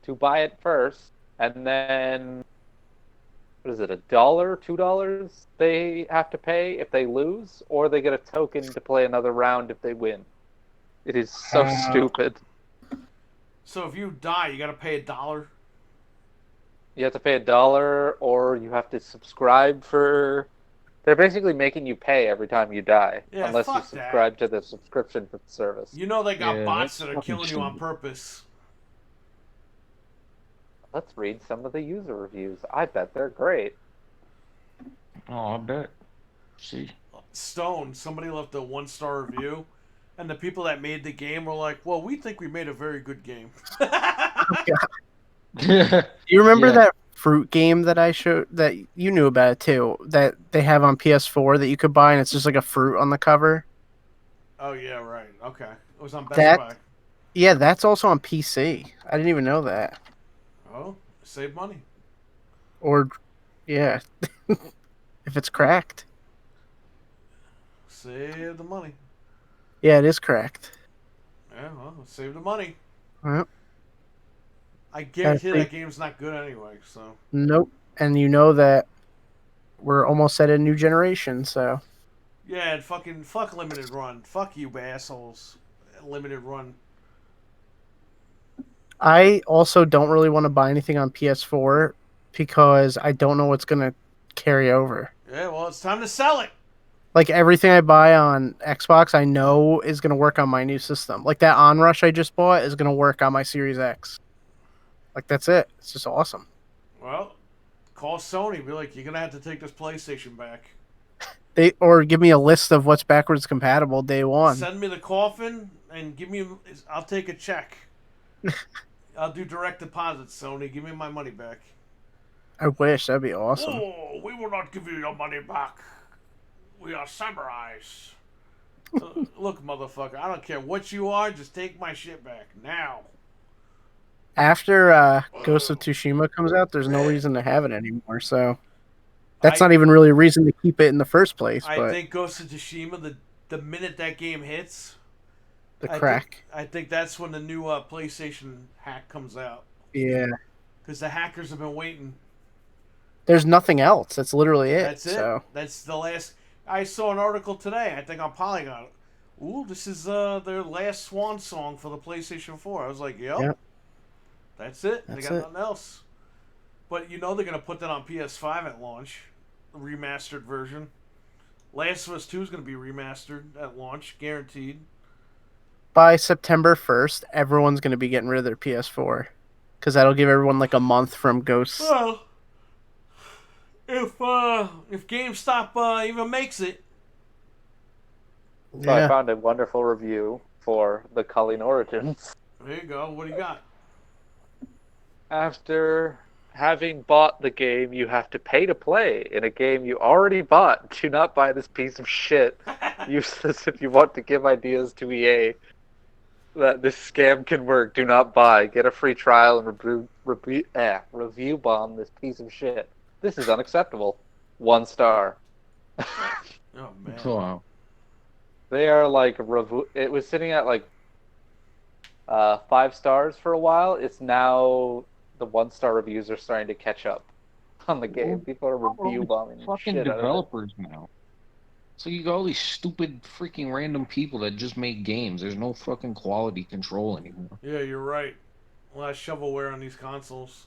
to buy it first, and then what is it, $1, $2 they have to pay if they lose, or they get a token to play another round if they win. It is so stupid. So if you die, you gotta pay $1. You have to pay $1, or you have to subscribe for. They're basically making you pay every time you die, Yeah, unless you fuck that. subscribe to the subscription for the service. You know they got Yeah, bots that's that are fucking killing you on stupid. purpose. Let's read some of the user reviews. I bet they're great. Oh, I bet. See? Stone, somebody left a 1-star review, and the people that made the game were like, "Well, we think we made a very good game." Do you remember Yeah. that fruit game that I showed that you knew about it too? That they have on PS4 that you could buy, and it's just like a fruit on the cover. Oh yeah, right. Okay, it was on Best That- Buy. Yeah, that's also on PC. I didn't even know that. Oh, save money. Or, yeah, if it's cracked. Save the money. Yeah, it is cracked. Yeah, well, save the money. Well, I guarantee That's that game's not good anyway. So nope. And you know that we're almost at a new generation, so yeah, and fuck limited run. Fuck you, assholes. Limited run. I also don't really want to buy anything on PS4 because I don't know what's gonna carry over. Yeah, well, it's time to sell it. Like everything I buy on Xbox, I know is gonna work on my new system. Like that Onrush I just bought is gonna work on my Series X. Like that's it. It's just awesome. Well, call Sony. Be like, you're gonna have to take this PlayStation back. They or give me a list of what's backwards compatible day one. Send me the coffin and give me. I'll take a check. I'll do direct deposit, Sony. Give me my money back. I wish that'd be awesome. Oh, we will not give you your money back. We are samurais. Look, motherfucker, I don't care what you are. Just take my shit back now. After Ghost of Tsushima comes out, there's no reason to have it anymore. So that's I- not even really a reason to keep it in the first place. I But think Ghost of Tsushima, the minute that game hits, the I crack, I think that's when the new PlayStation hack comes out. yeah. Because the hackers have been waiting. There's nothing else. That's literally it. That's it. So That's the last. I saw an article today. I think on Polygon. Ooh, this is their last swan song for the PlayStation 4. I was like, yep. Yep. That's it. They That's got it. nothing else. But you know they're gonna put that on PS5 at launch, the remastered version. Last of Us 2 is going to be remastered at launch, guaranteed. By September 1st, everyone's going to be getting rid of their PS4. Because that'll give everyone like a month from Ghosts. Well, if GameStop even makes it. So I found a wonderful review for the Culling Origins. There you go. What do you got? After having bought the game you have to pay to play in a game you already bought, do not buy this piece of shit. Useless if you want to give ideas to EA that this scam can work. Do not buy. Get a free trial and review bomb this piece of shit. This is unacceptable. 1 star. Oh, man. Wow. They are like it was sitting at like 5 stars for a while. It's now the 1-star reviews are starting to catch up on the game. People are review bombing Fucking shit out of it. developers now. So you got all these stupid freaking random people that just make games. There's no fucking quality control anymore. Yeah, you're right. Last shovelware on these consoles.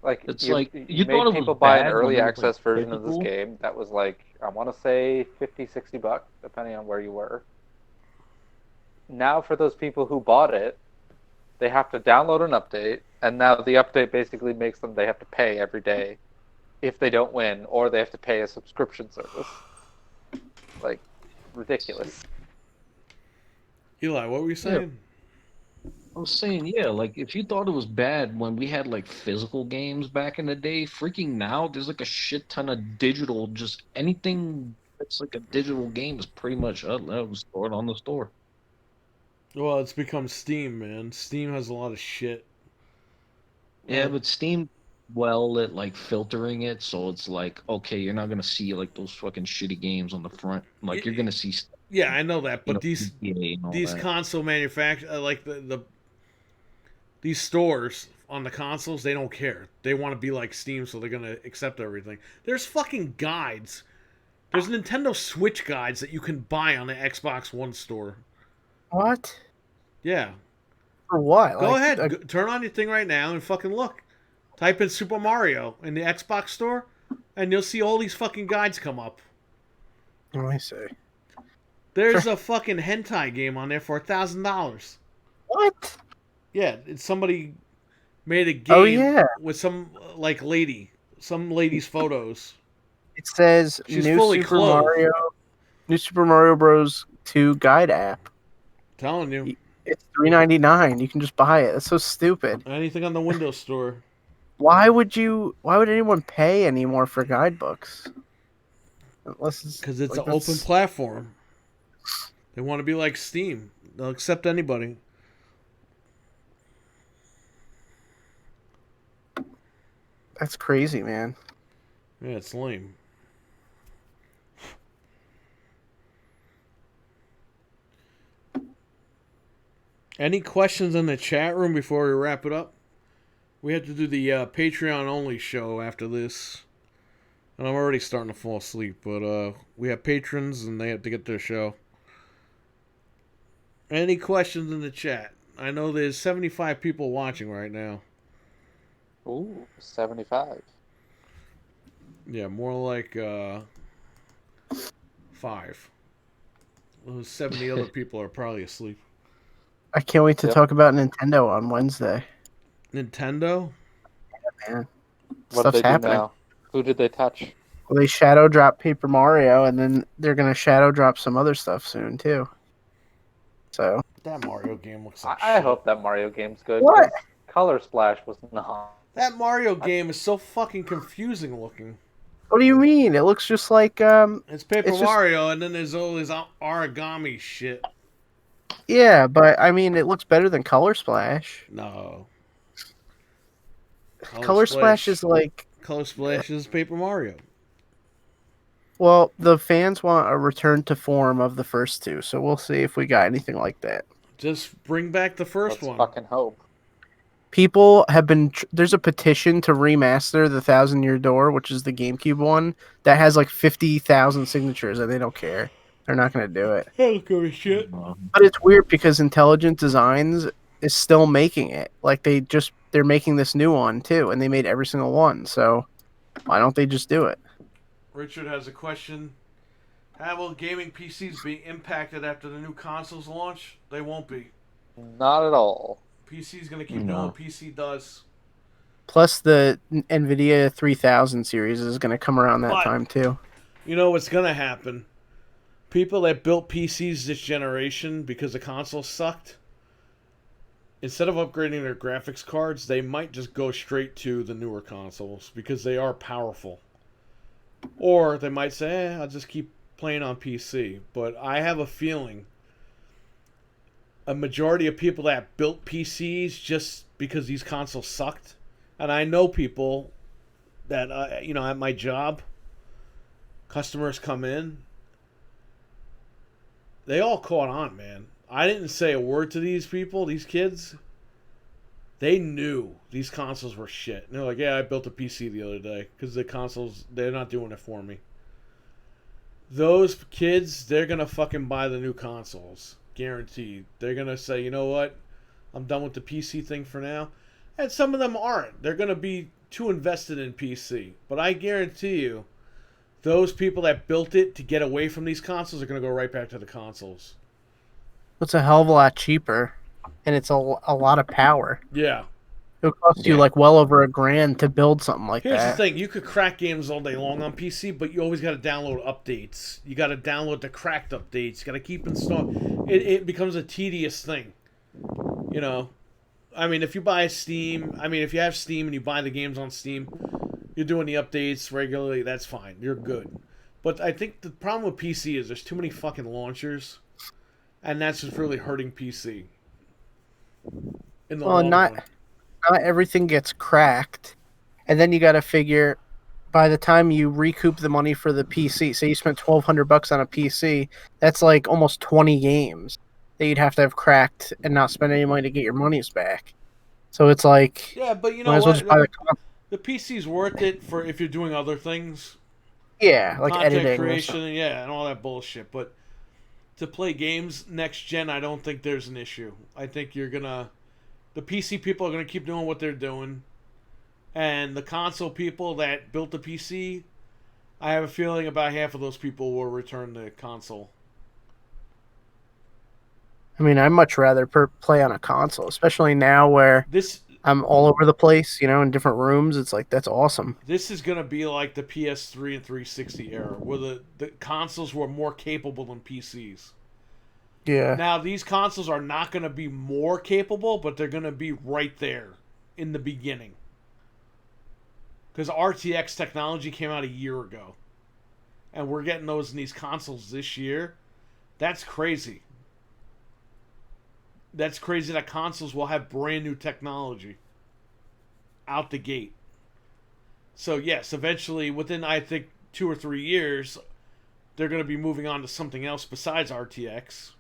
Like It's you like, made you thought it was people buy an bad early when it was, access like, version of this physical? game that was like, I want to say $50-$60, depending on where you were. Now for those people who bought it, they have to download an update, and now the update basically makes them they have to pay every day if they don't win, or they have to pay a subscription service. Like, ridiculous. Eli, what were you saying? I was saying, yeah, like if you thought it was bad when we had like physical games back in the day, freaking now there's like a shit ton of digital. Just anything that's like a digital game is pretty much stored on the store. Well, it's become Steam, man. Steam has a lot of shit. Yeah, but Steam well at like filtering it, so it's like okay, you're not gonna see like those fucking shitty games on the front. Like you're gonna see stuff, Yeah, I know that, you but know, these GTA and all these that. console manufacturers, like these stores on the consoles, they don't care. They want to be like Steam, so they're gonna accept everything. There's fucking guides. There's Nintendo Switch guides that you can buy on the Xbox One store. What? Yeah, For what? go Like, ahead, turn on your thing right now and fucking look. Type in Super Mario in the Xbox store, and you'll see all these fucking guides come up. Let me see. There's a fucking hentai game on there for $1,000. What? Yeah, it's somebody made a game Oh, yeah. with some like lady, some lady's photos. It says She's fully clothed. New Super Mario Bros. 2 guide app. Telling you, It's $3.99. You can just buy it. That's so stupid. anything on the Windows Store. Why would anyone pay anymore for guidebooks? Because it's an open platform. They want to be like Steam. They'll accept anybody. That's crazy, man. Yeah, it's lame. Any questions in the chat room before we wrap it up? We have to do the Patreon only show after this. And I'm already starting to fall asleep, but we have patrons and they have to get their show. Any questions in the chat? I know there's 75 people watching right now. Ooh, 75. Yeah, more like 5. Those 70 other people are probably asleep. I can't wait to Yep. talk about Nintendo on Wednesday. Nintendo? Man, What stuff's did they do happening. now? Who did they touch? Well, they shadow drop Paper Mario, and then they're gonna shadow drop some other stuff soon too. So That Mario game looks like I shit. hope that Mario game's good. What? 'Cause Color Splash was not. That Mario game is so fucking confusing looking. what do you mean? It looks just like It's Paper It's just- Mario, and then there's all this origami shit. yeah, but I mean, it looks better than Color Splash. No. Color Splash is like, Color Splash is Paper Mario. well, the fans want a return to form of the first two, so we'll see if we got anything like that. Just bring back the 1st Let's one. fucking hope. People have been there's a petition to remaster the Thousand Year Door, which is the GameCube one, that has like 50,000 signatures, and they don't care. They're not going to do it. I don't give a shit. But it's weird because Intelligent Designs is still making it. Like they're making this new one too, and they made every single one. So why don't they just do it? Richard has a question. How will gaming PCs be impacted after the new consoles launch? They won't be. Not at all. PC's gonna keep doing No. what PC does. Plus, the NVIDIA 3000 series is going to come around that But- time too. You know what's gonna happen? People that built PCs this generation because the consoles sucked, instead of upgrading their graphics cards, they might just go straight to the newer consoles because they are powerful. Or they might say, I'll just keep playing on PC. But I have a feeling a majority of people that built PCs just because these consoles sucked, and I know people that, at my job, customers come in, they all caught on, man. I didn't say a word to these people, these kids. They knew these consoles were shit. And they're like, yeah, I built a PC the other day because the consoles, they're not doing it for me. Those kids, they're going to fucking buy the new consoles. Guaranteed. They're going to say, you know what? I'm done with the PC thing for now. And some of them aren't. They're going to be too invested in PC. But I guarantee you, those people that built it to get away from these consoles are going to go right back to the consoles. It's a hell of a lot cheaper, and it's a lot of power. Yeah. It'll cost you Yeah. like well over $1,000 to build something like Here's that. the thing. You could crack games all day long on PC, but you always got to download updates. You got to download the cracked updates. You got to keep installing. It becomes a tedious thing. You know? I mean, if you buy Steam, if you have Steam and you buy the games on Steam, you're doing the updates regularly, that's fine. You're good. But I think the problem with PC is there's too many fucking launchers, and that's just really hurting PC. In the Well, long not run. everything gets cracked, and then you got to figure by the time you recoup the money for the PC, say you spent $1,200 on a PC, that's like almost 20 games that you'd have to have cracked and not spend any money to get your monies back. So it's like, Yeah, but you might know as well what? just buy the console. The PC's worth it for if you're doing other things. Yeah, like Content editing. Or creation, something. and all that bullshit. But to play games next gen, I don't think there's an issue. I think the PC people are gonna keep doing what they're doing, and the console people that built the PC, I have a feeling about half of those people will return the console. I mean, I'd much rather play on a console, especially now where This I'm all over the place, in different rooms. It's like, that's awesome. this is gonna be like the PS3 and 360 era, where the consoles were more capable than PCs. Yeah. Now, these consoles are not going to be more capable, but they're going to be right there in the beginning. Because RTX technology came out a year ago. And we're getting those in these consoles this year. That's crazy. That's crazy that consoles will have brand new technology out the gate. So, yes, eventually, within, I think, 2 or 3 years, they're going to be moving on to something else besides RTX.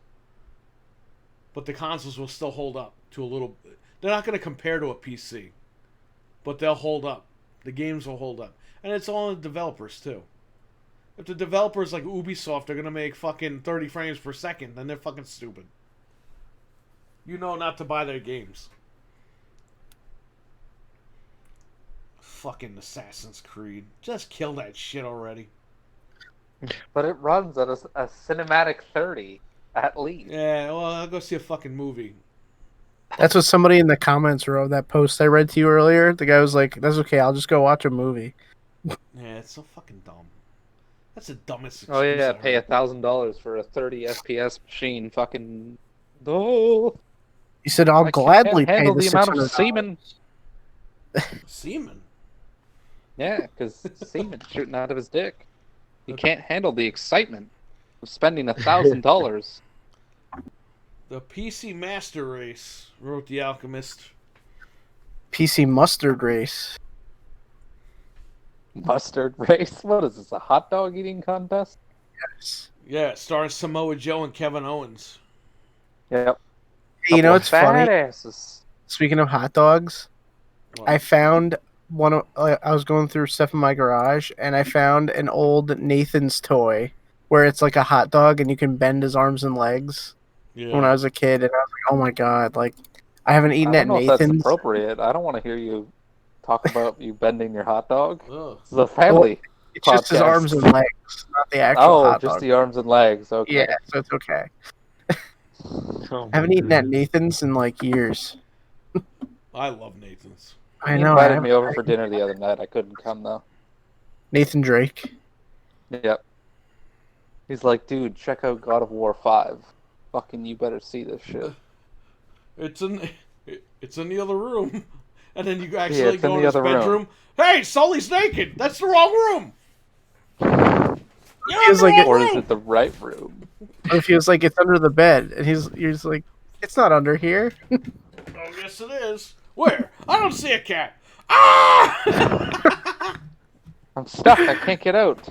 But the consoles will still hold up to a little. They're not going to compare to a PC, but they'll hold up. The games will hold up, and it's all the developers too. If the developers like Ubisoft are going to make fucking 30 frames per second, then they're fucking stupid. You know not to buy their games. Fucking Assassin's Creed, just kill that shit already. But it runs at a cinematic 30 at least. Yeah, well, I'll go see a fucking movie. That's what somebody in the comments wrote, that post I read to you earlier. The guy was like, that's okay, I'll just go watch a movie. Yeah, it's so fucking dumb. That's the dumbest excuse Oh yeah, I pay heard. $1,000 for a 30 FPS machine. Fucking no. He said, I'll I gladly can't pay handle the the amount of $600. semen. Semen. Yeah, because semen shooting out of his dick. He can't handle the excitement of spending $1,000. The PC Master Race, wrote The Alchemist. PC mustard race. Mustard race? What is this, a hot dog eating contest? Yes. Yeah, it stars Samoa Joe and Kevin Owens. Yep. You know Couple what's of fat funny? asses. Speaking of hot dogs, Well, I found I was going through stuff in my garage, and I found an old Nathan's toy where it's like a hot dog and you can bend his arms and legs yeah. when I was a kid, and I was like, oh my god, like, I haven't eaten I at don't know if that's Nathan's. appropriate. I don't want to hear you talk about you bending your hot dog. Ugh. This is a family. It's just his podcast. arms and legs, not the actual Oh, hot just dog. the arms and legs. Okay. Yeah, so it's okay. Oh I haven't my eaten at goodness. Nathan's in like years. I love Nathan's. I He know. invited me over for dinner the other night. I couldn't come though. Nathan Drake. Yep. He's like, dude, check out God of War 5. Fucking, you better see this shit. It's in the other room, and then you Yeah, actually it's in go the in his other room. bedroom. Hey, Sully's naked. That's the wrong room. You're in Feels the like wrong Or is room. it the right room? If he was like, it's under the bed, and he's like, it's not under here. Oh, yes, it is. Where? I don't see a cat. Ah! I'm stuck. I can't get out.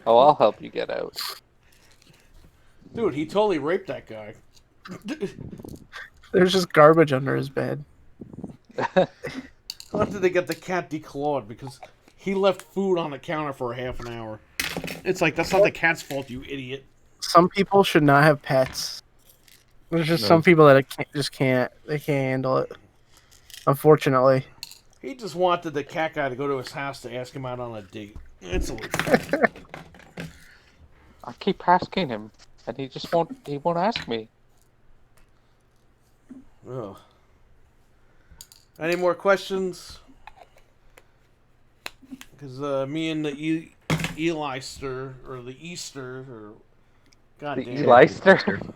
Oh, I'll help you get out. Dude, he totally raped that guy. There's just garbage under his bed. How did they get the cat declawed? Because he left food on the counter for half an hour. It's like, that's not the cat's fault, you idiot. Some people should not have pets. There's just No. some people that can't handle it. Unfortunately. He just wanted the cat guy to go to his house to ask him out on a date. It's a I keep asking him, and he won't ask me. Ugh. Any more questions? Because me and the Elister, or the Easter, or God The damn. Elister?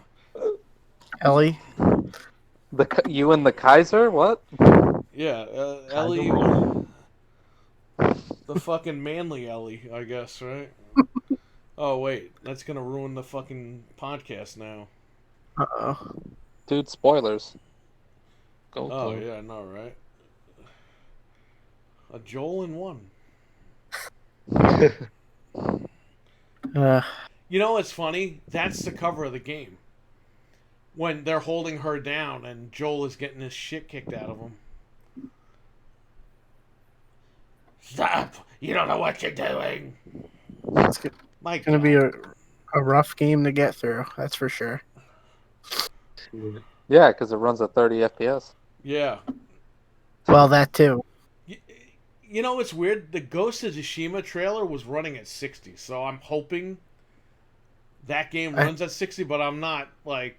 Ellie. You and the Kaiser? What? Yeah, Ellie. The fucking manly Ellie, I guess, right? Oh, wait. That's gonna ruin the fucking podcast now. Uh-oh. Dude, spoilers. Go Oh, for it. yeah, I know, right? A Joel in one. You know what's funny? That's the cover of the game. When they're holding her down and Joel is getting his shit kicked out of him. Stop! You don't know what you're doing! It's My gonna God. be a rough game to get through, that's for sure. Yeah, because it runs at 30 FPS. Yeah. Well, that too. You know what's weird? The Ghost of Tsushima trailer was running at 60, so I'm hoping that game runs at 60, but I'm not, like...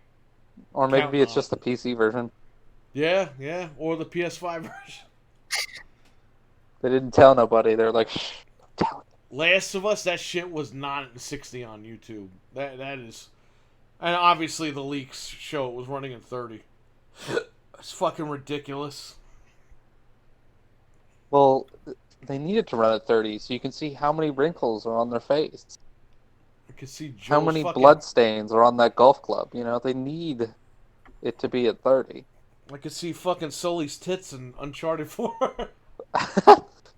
Or maybe Counting it's on just the PC version. Yeah, or the PS5 version. They didn't tell nobody. They're like, shh, don't tell it. Last of Us, that shit was not at 60 on YouTube. That is... And obviously the leaks show it was running at 30. It's fucking ridiculous. Well, they needed to run at 30 so you can see how many wrinkles are on their face. I can see Joel's How many fucking... blood stains are on that golf club. You know, they need it to be at 30. I could see fucking Sully's tits in Uncharted 4.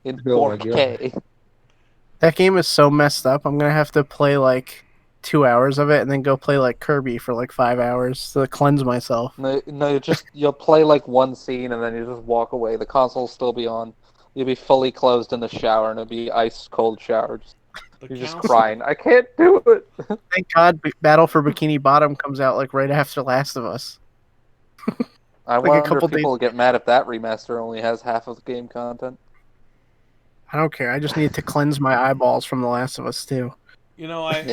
In Oh my 4K. That game is so messed up. I'm gonna have to play like 2 hours of it and then go play like Kirby for like 5 hours to cleanse myself. No, you'll play like one scene and then you just walk away. The console will still be on. You'll be fully closed in the shower and it'll be ice cold shower. You're just crying. I can't do it. Thank God Battle for Bikini Bottom comes out like right after Last of Us. I Like a wonder couple if people will get mad if that remaster only has half of the game content. I don't care. I just need to cleanse my eyeballs from The Last of Us too. You know, I'm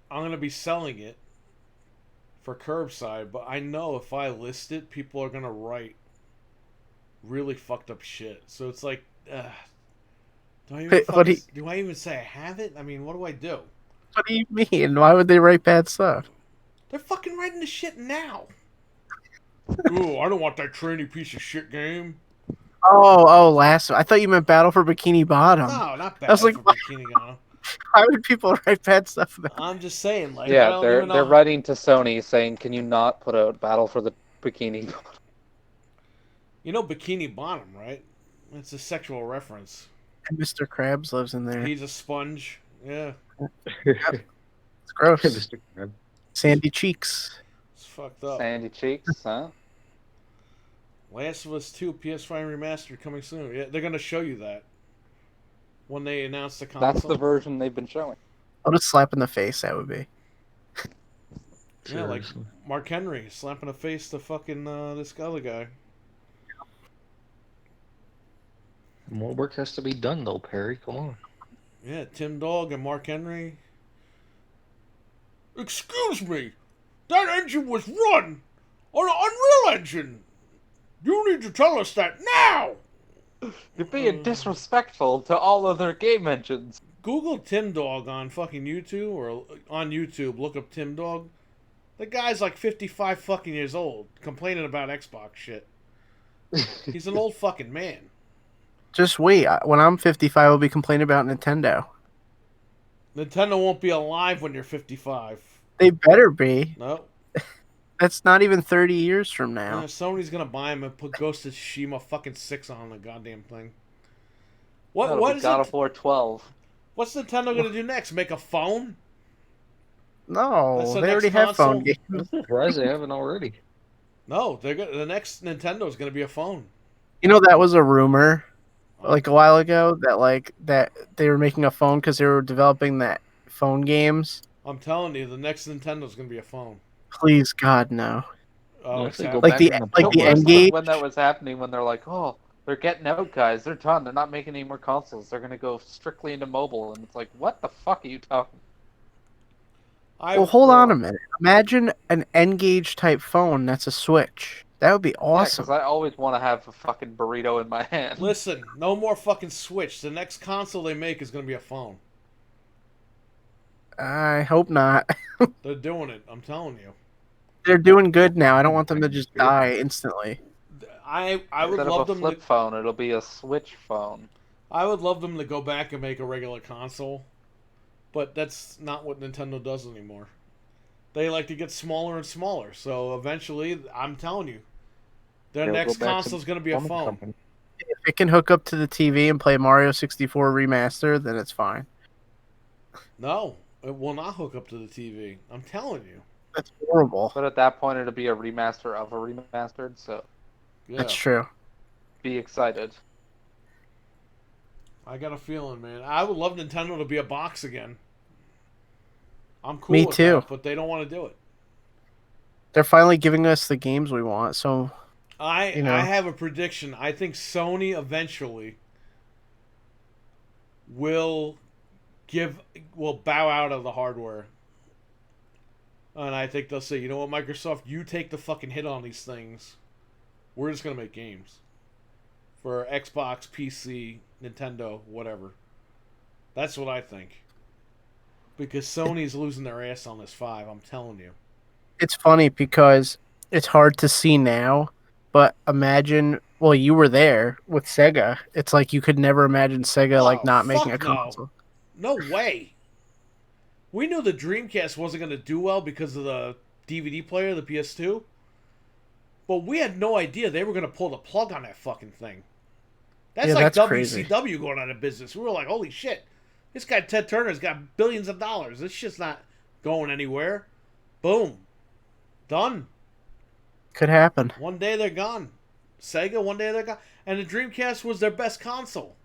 gonna be selling it for curbside, but I know if I list it, people are gonna write really fucked up shit. So it's like, do I even say I have it? I mean, what do I do? What do you mean? Why would they write bad stuff? They're fucking writing the shit now. Ooh, I don't want that trainy piece of shit game. I thought you meant Battle for Bikini Bottom. No, not bad. I was like, for Bikini Bottom. Why would people write bad stuff about? I'm just saying, like, I Yeah, don't even know. they're writing to Sony saying, "Can you not put out Battle for the Bikini?" You know Bikini Bottom, right? It's a sexual reference. And Mr. Krabs lives in there. He's a sponge. Yeah, It's gross. Mr. Crab. Sandy cheeks. it's fucked up. Sandy cheeks, huh? Last of Us 2 PS5 remastered coming soon. Yeah, they're gonna show you that when they announce the console. That's the version they've been showing. What a slap in the face that would be. Yeah, like Seriously. Mark Henry slapping a face to fucking this other guy. More work has to be done, though, Perry. Come on. Yeah, Tim Dog and Mark Henry. Excuse me, that engine was run on an Unreal Engine. You need to tell us that now. You're being disrespectful to all other game engines. Google Tim Dog on fucking YouTube or on YouTube. Look up Tim Dog. The guy's like 55 fucking years old, complaining about Xbox shit. He's an old fucking man. Just wait. When I'm 55, I'll be complaining about Nintendo. Nintendo won't be alive when you're 55. They better be. No. That's not even 30 years from now. Sony's gonna buy him and put Ghost of Tsushima fucking 6 on the goddamn thing. That'll What be is God it? of War 12. What's Nintendo gonna do next? Make a phone? No, That's the they next already have phone console? games. I'm surprised they haven't already. No, the next Nintendo is gonna be a phone. You know, that was a rumor like a while ago that they were making a phone because they were developing that phone games. I'm telling you, the next Nintendo is gonna be a phone. Please, God, no. Oh, Actually, exactly. go Like back the- in like the The worst Engage? was when that was happening, when they're like, oh, they're getting out, guys. They're done. They're not making any more consoles. They're going to go strictly into mobile. And it's like, what the fuck are you talking? Well, hold on a minute. Imagine an N-Gage type phone that's a Switch. That would be awesome. Yeah, because I always want to have a fucking burrito in my hand. Listen, no more fucking Switch. The next console they make is gonna be a phone. I hope not. They're doing it. I'm telling you. They're doing good now. I don't want them to just die instantly. I would Instead love of a them flip to. phone, it'll be a Switch phone. I would love them to go back and make a regular console, but that's not what Nintendo does anymore. They like to get smaller and smaller. So eventually, I'm telling you, their They'll go next back to console is gonna be a Woman phone. Company. If it can hook up to the TV and play Mario 64 Remaster, then it's fine. No, it will not hook up to the TV. I'm telling you. That's horrible. But at that point, it'll be a remaster of a remastered, so Yeah, That's true. be excited. I got a feeling, man. I would love Nintendo to be a box again. I'm cool Me with too. that, but they don't want to do it. They're finally giving us the games we want, so I You know. I have a prediction. I think Sony eventually will bow out of the hardware. And I think they'll say, you know what, Microsoft, you take the fucking hit on these things. We're just gonna make games. For Xbox, PC, Nintendo, whatever. That's what I think. Because Sony's losing their ass on this 5, I'm telling you. it's funny because it's hard to see now, but imagine, well, you were there with Sega. It's like you could never imagine Sega Oh, not making a fuck no. console. No way. We knew the Dreamcast wasn't going to do well because of the DVD player, the PS2. But we had no idea they were going to pull the plug on that fucking thing. That's Yeah, like that's crazy. WCW going out of business. We were like, holy shit. This guy Ted Turner's got billions of dollars. This shit's not going anywhere. Boom. Done. Could happen. One day they're gone. Sega, one day they're gone. And the Dreamcast was their best console.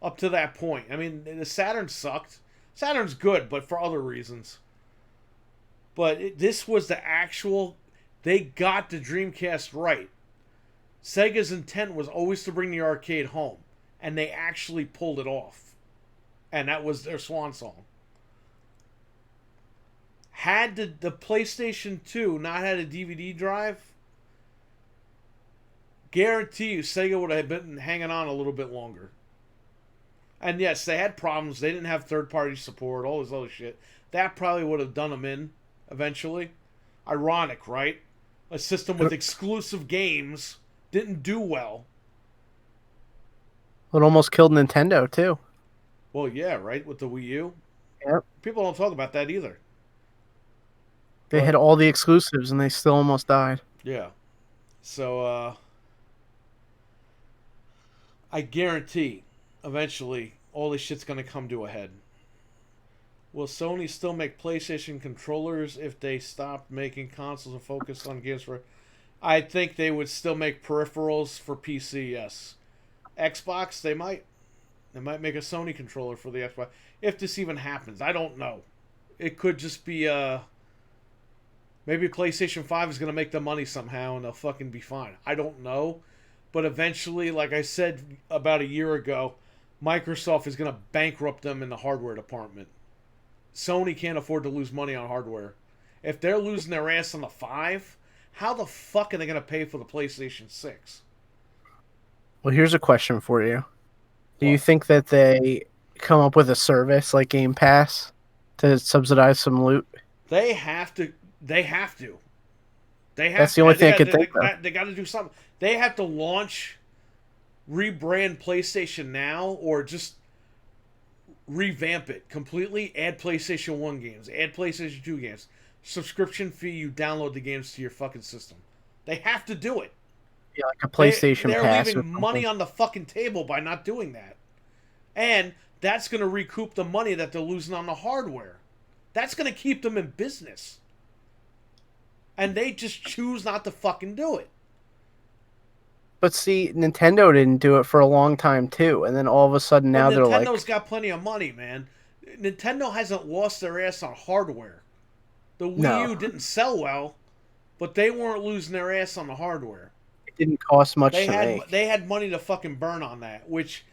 Up to that point. I mean, the Saturn sucked. Saturn's good, but for other reasons. But this was the actual... They got the Dreamcast right. Sega's intent was always to bring the arcade home. And they actually pulled it off. And that was their swan song. Had the PlayStation 2 not had a DVD drive, guarantee you Sega would have been hanging on a little bit longer. And yes, they had problems. They didn't have third-party support, all this other shit. That probably would have done them in eventually. Ironic, right? A system with exclusive games didn't do well. It almost killed Nintendo too. Well, yeah, right? With the Wii U. Yep. People don't talk about that either. They had all the exclusives and they still almost died. Yeah. So, I guarantee eventually all this shit's going to come to a head. Will Sony still make PlayStation controllers if they stop making consoles and focus on games for... I think they would still make peripherals for PC, yes. Xbox, they might. They might make a Sony controller for the Xbox. If this even happens, I don't know. It could just be, maybe PlayStation 5 is going to make the money somehow and they'll fucking be fine. I don't know. But eventually, like I said about a year ago, Microsoft is going to bankrupt them in the hardware department. Sony can't afford to lose money on hardware. If they're losing their ass on the 5, how the fuck are they going to pay for the PlayStation 6? Well, here's a question for you. Do you What? think that they come up with a service like Game Pass to subsidize some loot? They have to. They have to. They have That's the to. only They thing I got- could they- think they, of. They got to do something. They have to rebrand PlayStation Now, or just revamp it completely. Add PlayStation 1 games. Add PlayStation 2 games. Subscription fee. You download the games to your fucking system. They have to do it. Yeah, like a PlayStation They're Pass. leaving or something. money on the fucking table by not doing that. And that's going to recoup the money that they're losing on the hardware. That's going to keep them in business. And they just choose not to fucking do it. But see, Nintendo didn't do it for a long time too, and then all of a sudden now But they're like, Nintendo's got plenty of money, man. Nintendo hasn't lost their ass on hardware. The Wii No. U didn't sell well, but they weren't losing their ass on the hardware. it didn't cost much They to had make. they had money to fucking burn on that, which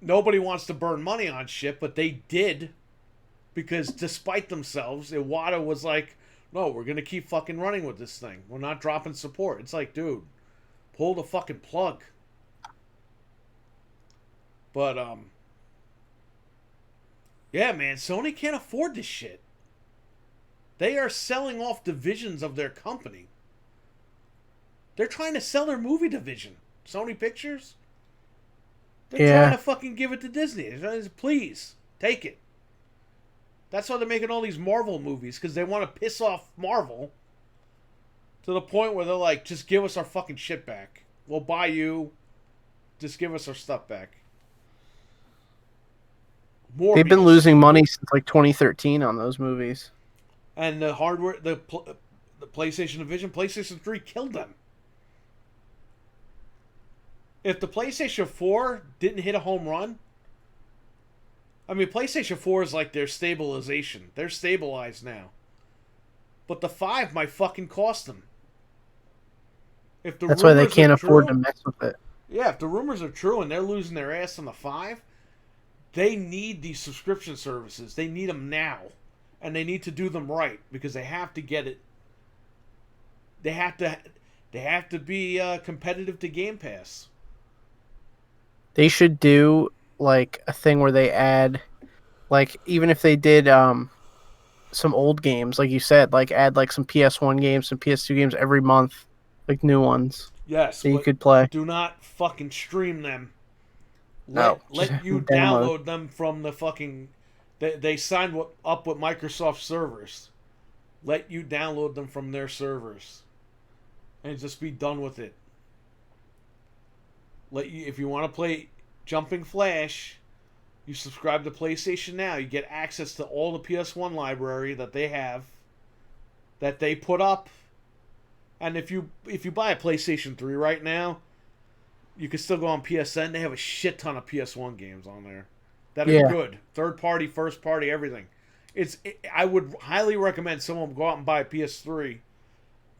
nobody wants to burn money on shit, but they did, because despite themselves, Iwata was like, "No, we're gonna keep fucking running with this thing. We're not dropping support." It's like, dude, pull the fucking plug. But yeah, man, Sony can't afford this shit. They are selling off divisions of their company. They're trying to sell their movie division. Sony Pictures. They're Yeah. trying to fucking give it to Disney. They're trying to, please, take it. That's why they're making all these Marvel movies, because they want to piss off Marvel to the point where they're like, just give us our fucking shit back. We'll buy you. Just give us our stuff back. They've been Morbius. losing money since like 2013 on those movies. And the hardware, the PlayStation division, PlayStation 3 killed them. If the PlayStation 4 didn't hit a home run, I mean, PlayStation 4 is like their stabilization. They're stabilized now. But the 5 might fucking cost them. If the That's why they rumors can't are afford true- to mess with it. Yeah, if the rumors are true and they're losing their ass on the 5, they need these subscription services. They need them now. And they need to do them right, because they have to get it. They have to be competitive to Game Pass. They should do like a thing where they add, like even if they did some old games, like you said, like add like some PS1 games, some PS2 games every month, like new ones Yes, that you but could play. do not fucking stream them. No, Let just you download. download them from the fucking. They signed up with Microsoft servers. Let you download them from their servers, and just be done with it. Let you, if you want to play Jumping Flash, you subscribe to PlayStation Now. You get access to all the PS1 library that they have, that they put up. And if you buy a PlayStation 3 right now, you can still go on PSN. They have a shit ton of PS1 games on there that are Yeah. good. Third party, first party, everything. I would highly recommend someone go out and buy a PS3,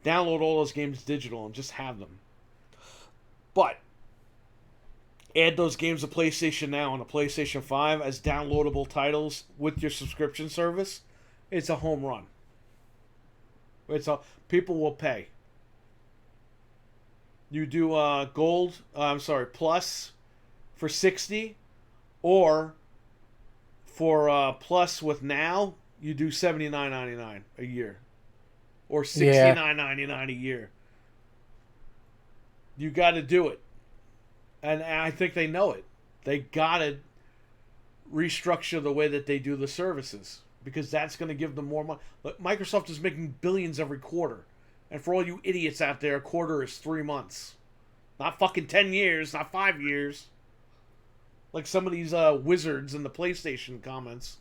download all those games digital, and just have them. But add those games to PlayStation Now and the PlayStation 5 as downloadable titles with your subscription service. It's a home run. People will pay. You do plus for 60, or for plus with Now, you do $79.99 a year, or $69.99 a year. You got to do it, and I think they know it. They got to restructure the way that they do the services, because that's going to give them more money. Look, Microsoft is making billions every quarter. And for all you idiots out there, a quarter is 3 months. Not fucking 10 years, not 5 years. Like some of these wizards in the PlayStation comments.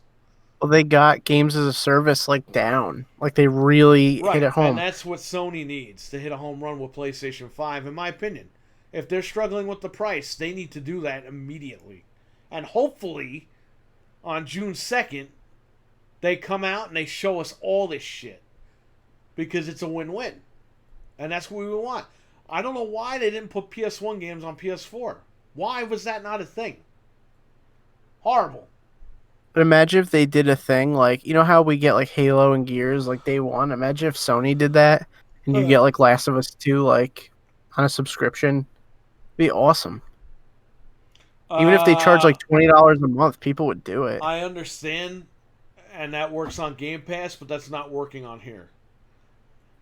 Well, they got games as a service like down, like they really hit it home. And that's what Sony needs to hit a home run with PlayStation 5, in my opinion. If they're struggling with the price, they need to do that immediately. And hopefully, on June 2nd, they come out and they show us all this shit. Because it's a win-win. And that's what we want. I don't know why they didn't put PS1 games on PS4. Why was that not a thing? Horrible. But imagine if they did a thing like, you know how we get like Halo and Gears like day one? Imagine if Sony did that and you get like Last of Us 2 like on a subscription. It'd be awesome. Even if they charge like $20 a month, people would do it. I understand, and that works on Game Pass, but that's not working on here.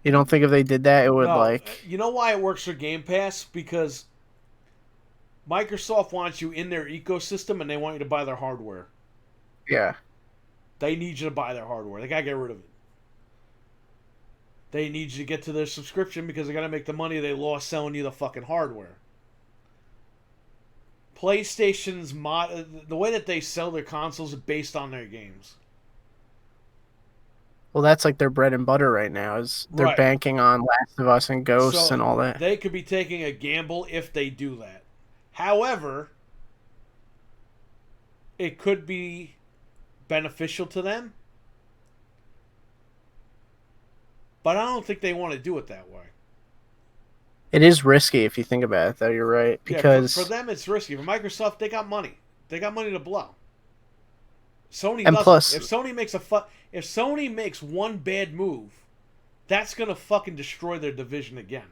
You don't think if they did that, it would No, like... you know why it works for Game Pass? Because Microsoft wants you in their ecosystem and they want you to buy their hardware. Yeah. They need you to buy their hardware. They gotta get rid of it. They need you to get to their subscription because they gotta make the money they lost selling you the fucking hardware. PlayStation's the way that they sell their consoles is based on their games. Well, that's like their bread and butter right now. Is they're Right. banking on Last of Us and Ghosts So and all that. They could be taking a gamble if they do that. However, it could be beneficial to them. But I don't think they want to do it that way. It is risky if you think about it, though. You're right, because for them it's risky. For Microsoft, they got money. They got money to blow. Sony And doesn't. plus- If Sony makes one bad move, that's gonna fucking destroy their division again,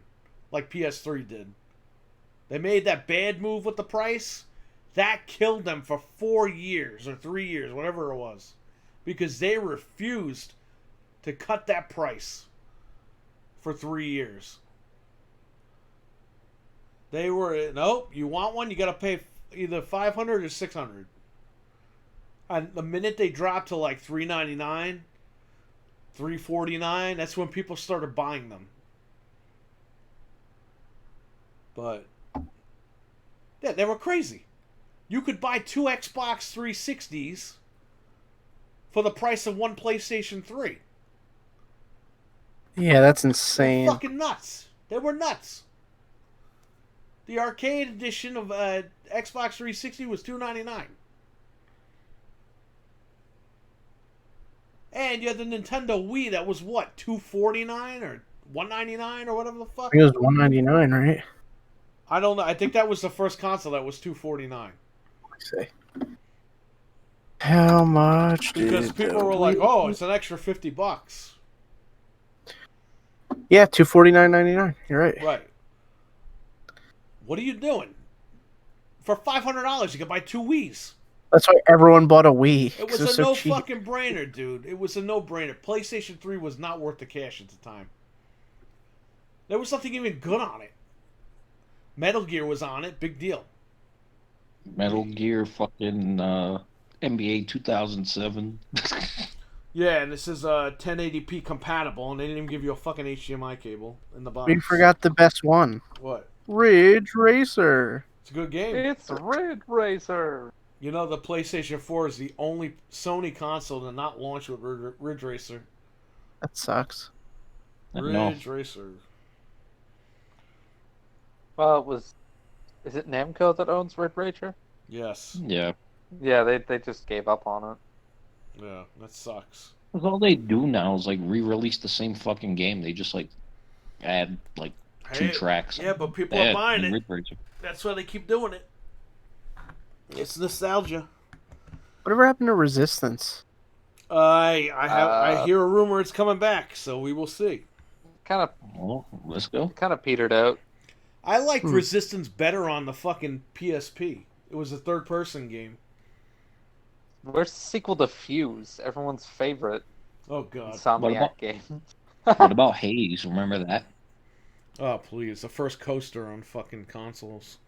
like PS3 did. They made that bad move with the price. That killed them for 4 years or 3 years, whatever it was, because they refused to cut that price for 3 years. They were, nope, you want one, you got to pay either $500 or $600. And the minute they dropped to like $399, $349, that's when people started buying them. But yeah, they were crazy. You could buy 2 Xbox 360s for the price of one PlayStation 3. yeah, that's They're insane. fucking nuts. They were nuts. The arcade edition of Xbox 360 was $299. And you had the Nintendo Wii that was what, $249 or $199 or whatever the I fuck? think it was $199, right? I don't know. I think that was the first console that was $249. Let me see. How much? Because did people the were like, Wii- "Oh, it's an extra $50." Yeah, $249.99. You're right. Right. What are you doing? For $500, you could buy 2 Wiis. That's why everyone bought a Wii. It 'cause was a so no cheap. fucking brainer, dude. It was a no brainer. PlayStation 3 was not worth the cash at the time. There was nothing even good on it. Metal Gear was on it. Big deal. Metal Gear, fucking NBA 2007. Yeah, and this is 1080p compatible, and they didn't even give you a fucking HDMI cable in the box. We forgot the best one. What? Ridge Racer. It's a good game. It's Ridge Racer. You know, the PlayStation 4 is the only Sony console to not launch with Ridge Racer. That sucks. No. Ridge Racer. Well, is it Namco that owns Ridge Racer? Yes. Yeah. Yeah, they just gave up on it. Yeah, that sucks. 'Cause all they do now is like re-release the same fucking game. They just like add like 2 tracks. Yeah, but people Yeah, are buying it. Ridge Racer. That's why they keep doing it. It's nostalgia. Whatever happened to Resistance? I hear a rumor it's coming back, so we will see. Kind Well, let's go. of petered out. I liked Resistance better on the fucking PSP. It was a third-person game. Where's the sequel to Fuse? Everyone's favorite Oh god. Insomniac about- game. What about Haze? Remember that? Oh please, the first coaster on fucking consoles.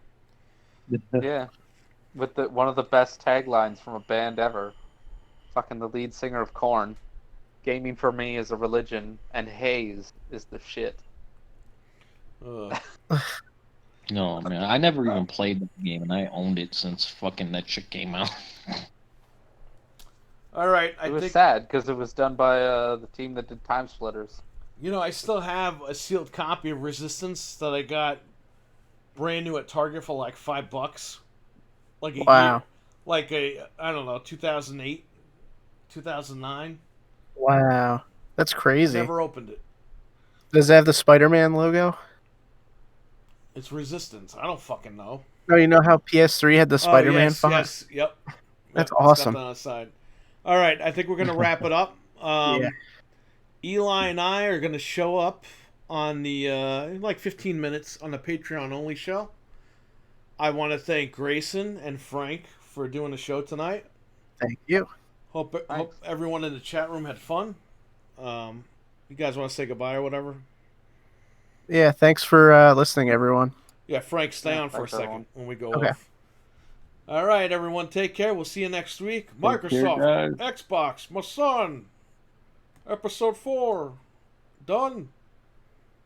Yeah, with one of the best taglines from a band ever. Fucking the lead singer of Korn. Gaming for me is a religion, and haze is the shit. Ugh. No, man. I never even played the game, and I owned it since fucking that shit came out. All right, I It was think sad because it was done by the team that did Time Splitters. you know I still have a sealed copy of Resistance that I got brand new at Target for like $5, like a Wow. year, like I don't know 2008, 2009. Wow. That's crazy. Never opened it. Does it have the Spider-Man logo? It's Resistance. I don't fucking know. No, you know how PS3 had the Spider-Man yes, font? yes, yep. That's Yep, awesome. got that on the side. All right, I think we're gonna wrap it up. Yeah. Eli and I are gonna show up on the in like 15 minutes on the Patreon only show. I want to thank Grayson and Frank for doing the show tonight. Thank you. Hope everyone in the chat room had fun. You guys want to say goodbye or whatever? Yeah, thanks for listening, everyone. Yeah, Frank, stay Yeah, on for a thanks, second everyone. when we go Okay. off. All right, everyone, take care. We'll see you next week. Take care, Microsoft, guys. Xbox, my son. Episode 4. Done.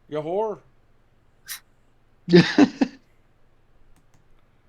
You whore.